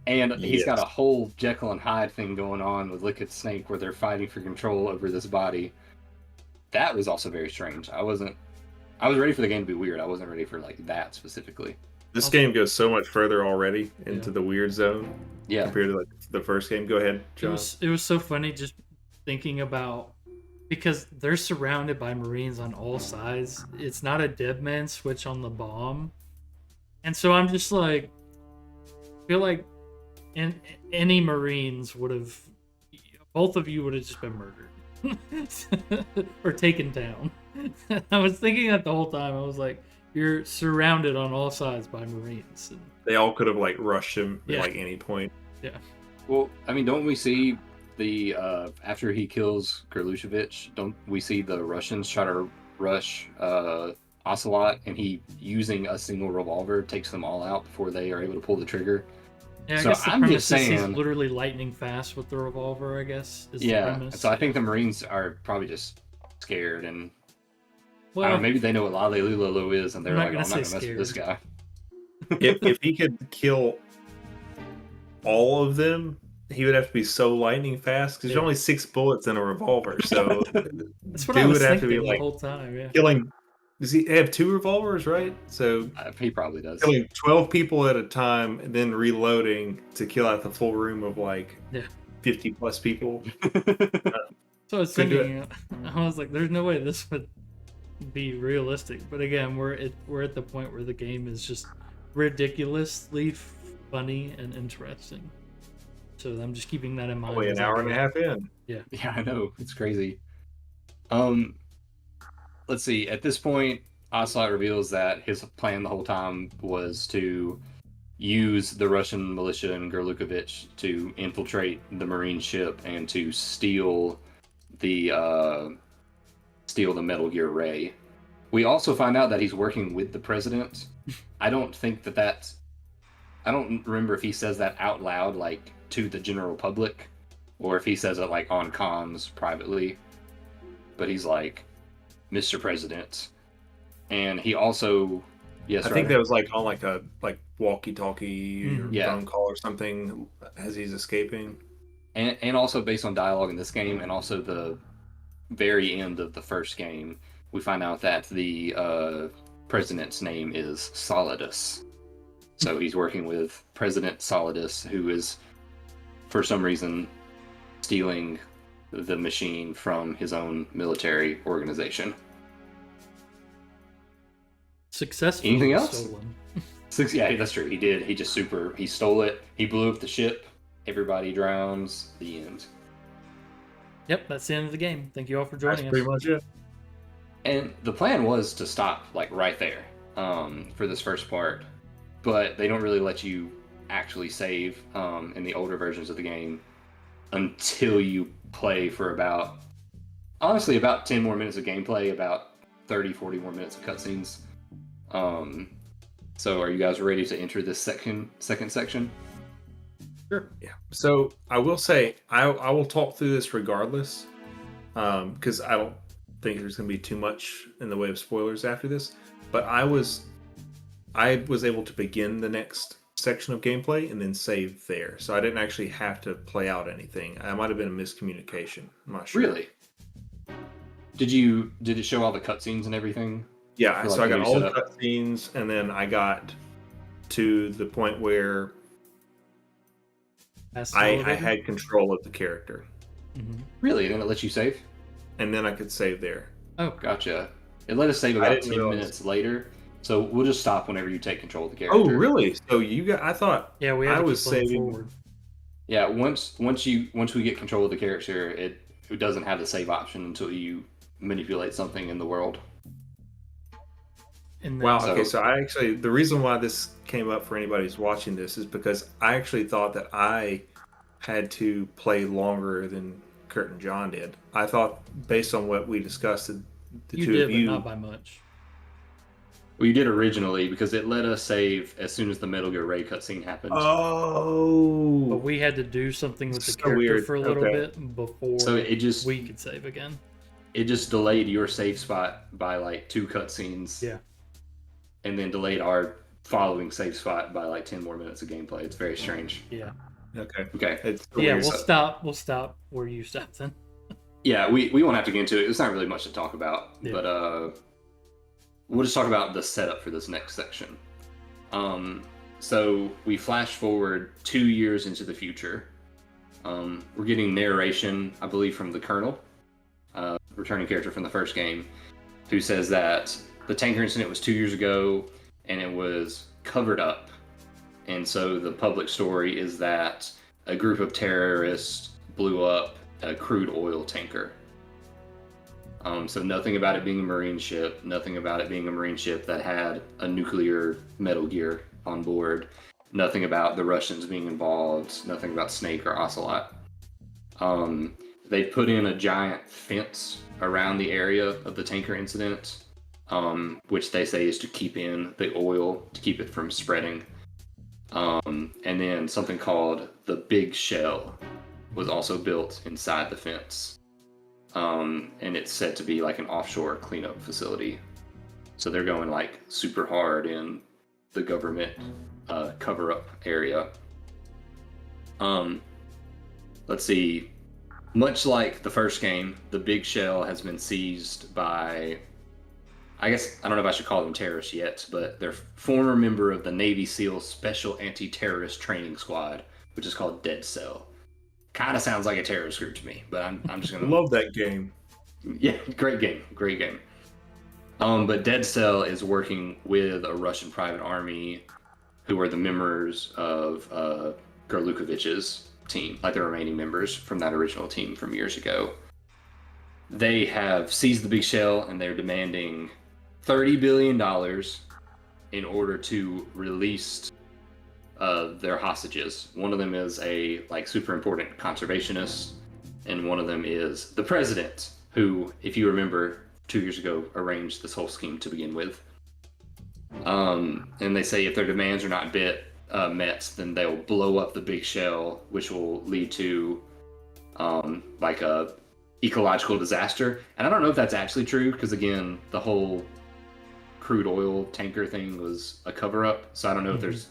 And he's got a whole Jekyll and Hyde thing going on with Liquid Snake where they're fighting for control over this body. That was also very strange. I was ready for the game to be weird. I wasn't ready for like that specifically.
This game goes so much further already into the weird zone compared to like the first game. Go ahead, John.
It was so funny just thinking about, because they're surrounded by Marines on all sides. It's not a dead man switch on the bomb. And so I'm just like, feel like any Marines would have, both of you would have just been murdered or taken down. I was thinking that the whole time. I was like, you're surrounded on all sides by Marines. And
they all could have like rushed him at like any point.
Yeah.
Well, I mean, don't we see the after he kills Gerlushevich, don't we see the Russians try to rush Ocelot, and he, using a single revolver, takes them all out before they are able to pull the trigger?
Yeah, I
so
guess the
I'm
premise
just
is
saying,
he's literally lightning fast with the revolver, I guess. Is the premise.
So I think the Marines are probably just scared, and
well,
I don't know, maybe they know what Lale Lilolo is, and they're like, I'm not gonna mess
scared.
with this guy.
if he could kill all of them, he would have to be so lightning fast, because there's only 6 bullets in a revolver. So
that's what I was thinking the whole time. Yeah.
Killing. Does he have 2 revolvers, right? So
he probably does.
Killing 12 people at a time and then reloading to kill out the full room of like 50 plus people.
So I was thinking, I was like, there's no way this would be realistic. But again, we're at the point where the game is just ridiculously funny and interesting. So I'm just keeping that in mind.
Only an hour and a half in.
Yeah.
Yeah, I know. It's crazy. Let's see. At this point, Ocelot reveals that his plan the whole time was to use the Russian militia and Gerlukovich to infiltrate the Marine ship and to steal the Metal Gear Ray. We also find out that he's working with the president. I don't think I don't remember if he says that out loud, like to the general public, or if he says it like on comms privately. But he's like, Mr. President. And he also, yes,
I think
Ryder?
that was like on like a walkie-talkie or
Yeah.
phone call or something as he's escaping.
And also based on dialogue in this game, and also the very end of the first game, we find out that the president's name is Solidus. So he's working with President Solidus, who is, for some reason, stealing the machine from his own military organization.
Successfully
Anything else?
stolen.
Yeah, that's true. He did. He stole it. He blew up the ship. Everybody drowns. The end.
Yep, that's the end of the game. Thank you all for
That's
joining us.
pretty much it.
And the plan was to stop like right there for this first part, but they don't really let you actually save in the older versions of the game until you play for about 10 more minutes of gameplay, about 30-40 more minutes of cutscenes. So are you guys ready to enter this second section?
Sure.
Yeah. So I will say I will talk through this regardless, because I don't think there's going to be too much in the way of spoilers after this. But I was able to begin the next section of gameplay and then save there, so I didn't actually have to play out anything. I might have been a miscommunication. I'm not sure.
Really? Did it show all the cutscenes and everything?
Yeah.
For,
So
like,
I
the
got
new
all the
setup?
cutscenes, and then I got to the point where
Past
I
elevator?
had control of the character,
Mhm.
Really? Didn't it let you save?
and then I could save there.
Oh,
Gotcha. It let us save
I
about
didn't
10
realize.
minutes later, so we'll just stop whenever you take control of the character.
Oh, really? So you got? I thought
yeah, we had
I
to
was
keep playing
saving.
forward.
Yeah, once we get control of the character, it doesn't have the save option until you manipulate something in the world.
And then,
Wow.
So-
Okay. So the reason why this came up for anybody who's watching this is because I actually thought that I had to play longer than Kurt and John did. I thought, based on what we discussed, the
you
two
did,
of
but
you.
not by much.
Well, you did originally because it let us save as soon as the Metal Gear Ray cutscene happened.
But
Oh.
we had to do something with the
So
character
weird.
for a little
Okay.
bit before
So it just
we could save again.
delayed your save spot by like 2 cutscenes.
Yeah.
And then delayed our following save spot by like 10 more minutes of gameplay. It's very strange.
Yeah.
Okay.
Okay.
It's so
Yeah,
weird.
we'll stop where you stopped then.
Yeah, we won't have to get into it. It's not really much to talk about,
Yeah.
but we'll just talk about the setup for this next section. So we flash forward 2 years into the future. We're getting narration, I believe, from the Colonel, returning character from the first game, who says that the tanker incident was 2 years ago and it was covered up. And so the public story is that a group of terrorists blew up a crude oil tanker. So nothing about it being a Marine ship, nothing about it being a Marine ship that had a nuclear Metal Gear on board, nothing about the Russians being involved, nothing about Snake or Ocelot. They put in a giant fence around the area of the tanker incident, which they say is to keep in the oil, to keep it from spreading. And then something called the Big Shell was also built inside the fence. And it's said to be like an offshore cleanup facility. So they're going like super hard in the government cover-up area. Let's see. Much like the first game, the Big Shell has been seized by, I guess, I don't know if I should call them terrorists yet, but they're former member of the Navy SEAL Special Anti-Terrorist Training Squad, which is called Dead Cell. Kind of sounds like a terrorist group to me, but I'm just
I
gonna
love that game.
Yeah, great game. But Dead Cell is working with a Russian private army who are the members of Gerlukovich's team, like the remaining members from that original team from years ago. They have seized the Big Shell and they're demanding $30 billion in order to release their hostages. One of them is a like super important conservationist, and one of them is the president, who, if you remember, 2 years ago arranged this whole scheme to begin with. And they say if their demands are not met, then they'll blow up the Big Shell, which will lead to like a ecological disaster. And I don't know if that's actually true because again, the whole crude oil tanker thing was a cover up. So I don't know if there's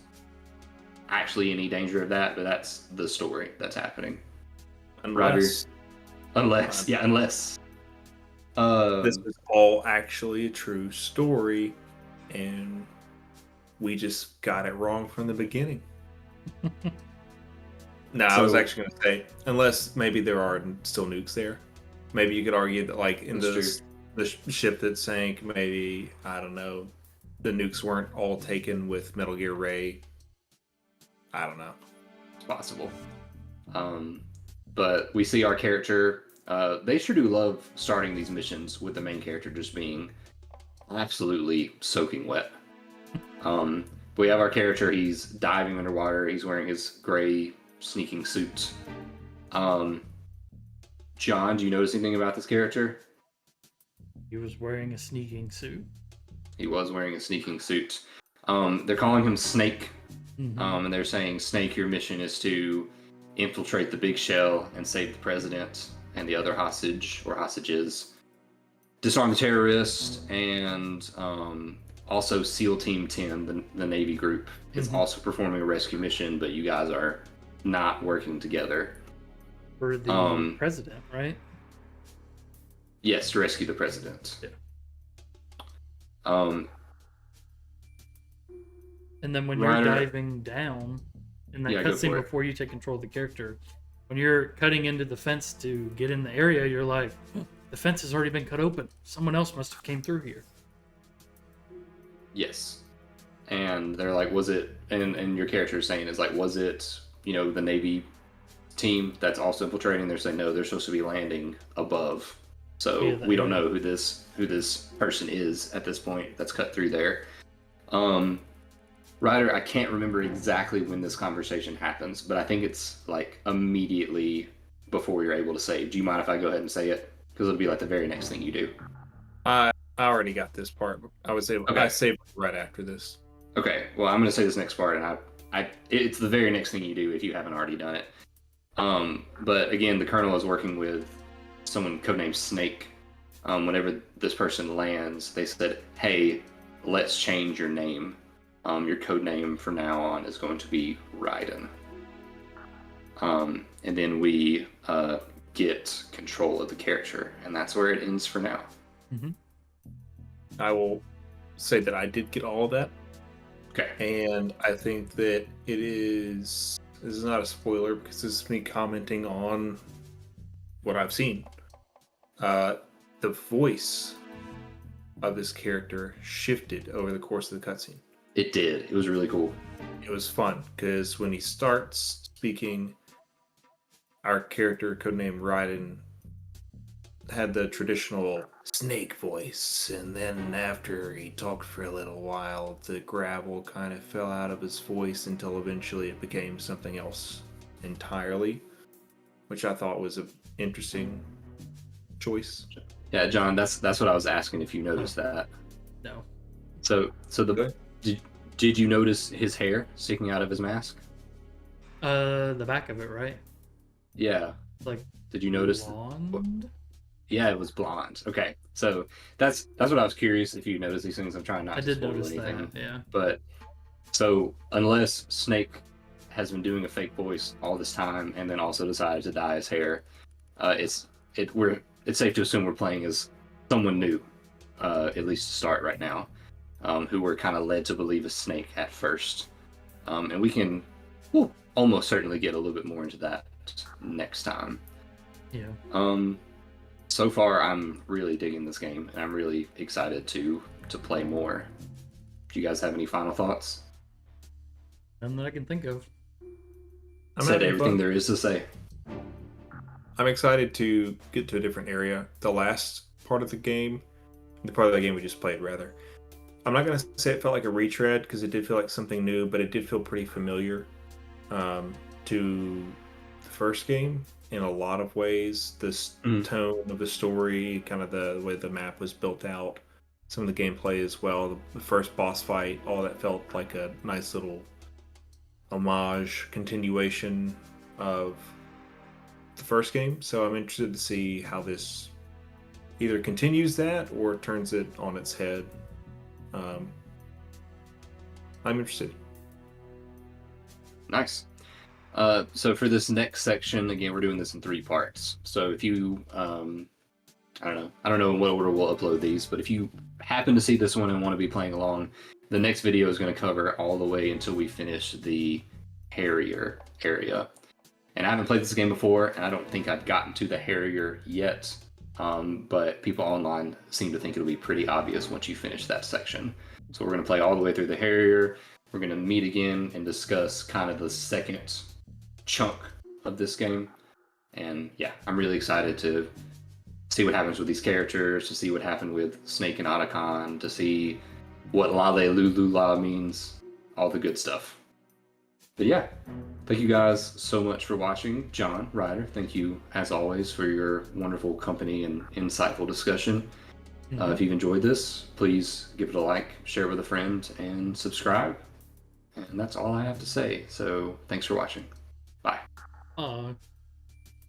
actually any danger of that, but that's the story that's happening.
Unless
Unless
this is all actually a true story, and we just got it wrong from the beginning. No, I was actually going to say, unless maybe there are still nukes there. Maybe you could argue that, like, in the ship that sank, maybe, I don't know, the nukes weren't all taken with Metal Gear Ray. I don't know.
It's possible. But we see our character. They sure do love starting these missions with the main character just being absolutely soaking wet. We have our character. He's diving underwater. He's wearing his gray sneaking suit. John, do you notice anything about this character?
He was wearing a sneaking suit.
He was wearing a sneaking suit. They're calling him Snake. And they're saying, Snake, your mission is to infiltrate the big shell and save the president and the other hostage or hostages, disarm the terrorists, and also SEAL Team 10, the Navy group, is also performing a rescue mission, but you guys are not working together.
For the president, right?
Yes, to rescue the president.
Yeah. And then when you're diving down in that cutscene before you take control of the character, when you're cutting into the fence to get in the area, you're like, the fence has already been cut open. Someone else must have came through here.
Yes. And they're like, was it, and your character is saying is like, was it, the Navy team that's also infiltrating? They're saying, no, they're supposed to be landing above. So we don't know who this person is at this point that's cut through there. Ryder, I can't remember exactly when this conversation happens, but I think it's like immediately before you're able to save. Do you mind if I go ahead and say it? Because it'll be like the very next thing you do.
I already got this part. I saved right after this.
Okay, well, I'm going to say this next part, and it's the very next thing you do if you haven't already done it. But again, the Colonel is working with someone codenamed Snake. Whenever this person lands, they said, hey, let's change your name. Your code name from now on is going to be Raiden. And then we get control of the character, and that's where it ends for now.
Mm-hmm.
I will say that I did get all of that.
Okay.
And I think that this is not a spoiler because this is me commenting on what I've seen. The voice of this character shifted over the course of the cutscene.
It did. It was really cool.
It was fun because when he starts speaking, our character, codenamed Raiden, had the traditional Snake voice, and then after he talked for a little while, the gravel kind of fell out of his voice until eventually it became something else entirely, which I thought was an interesting choice.
Yeah, John, that's what I was asking if you noticed that.
No.
So did you notice his hair sticking out of his mask?
The back of it, right?
Yeah.
Like,
did you notice?
Blonde?
Yeah, it was blonde. Okay, so that's what I was curious if you noticed these things. I'm trying not to spoil anything.
That, yeah.
But so unless Snake has been doing a fake voice all this time and then also decided to dye his hair, it's safe to assume we're playing as someone new, at least to start right now, who we're kind of led to believe is Snake at first, and we'll almost certainly get a little bit more into that next time.
Yeah.
So far, I'm really digging this game, and I'm really excited to play more. Do you guys have any final thoughts?
None that I can think of.
Said everything there is to say.
I'm excited to get to a different area. The last part of the game, the part of the game we just played, rather. I'm not going to say it felt like a retread, because it did feel like something new, but it did feel pretty familiar to the first game. In a lot of ways, this tone of the story, kind of the way the map was built out, some of the gameplay as well, the first boss fight, all that felt like a nice little homage, continuation of the first game, so I'm interested to see how this either continues that or turns it on its head. I'm interested.
Nice. So for this next section, again, we're doing this in 3 parts. So if you, I don't know in what order we'll upload these, but if you happen to see this one and want to be playing along, the next video is going to cover all the way until we finish the Harrier area. And I haven't played this game before, and I don't think I've gotten to the Harrier yet. But people online seem to think it'll be pretty obvious once you finish that section. So we're going to play all the way through the Harrier. We're going to meet again and discuss kind of the second chunk of this game. And yeah, I'm really excited to see what happens with these characters, to see what happened with Snake and Otacon, to see what Lale Lulula means, all the good stuff. But yeah, thank you guys so much for watching. John, Ryder, thank you as always for your wonderful company and insightful discussion. If you've enjoyed this, please give it a like, share it with a friend, and subscribe. And that's all I have to say. So thanks for watching. Bye.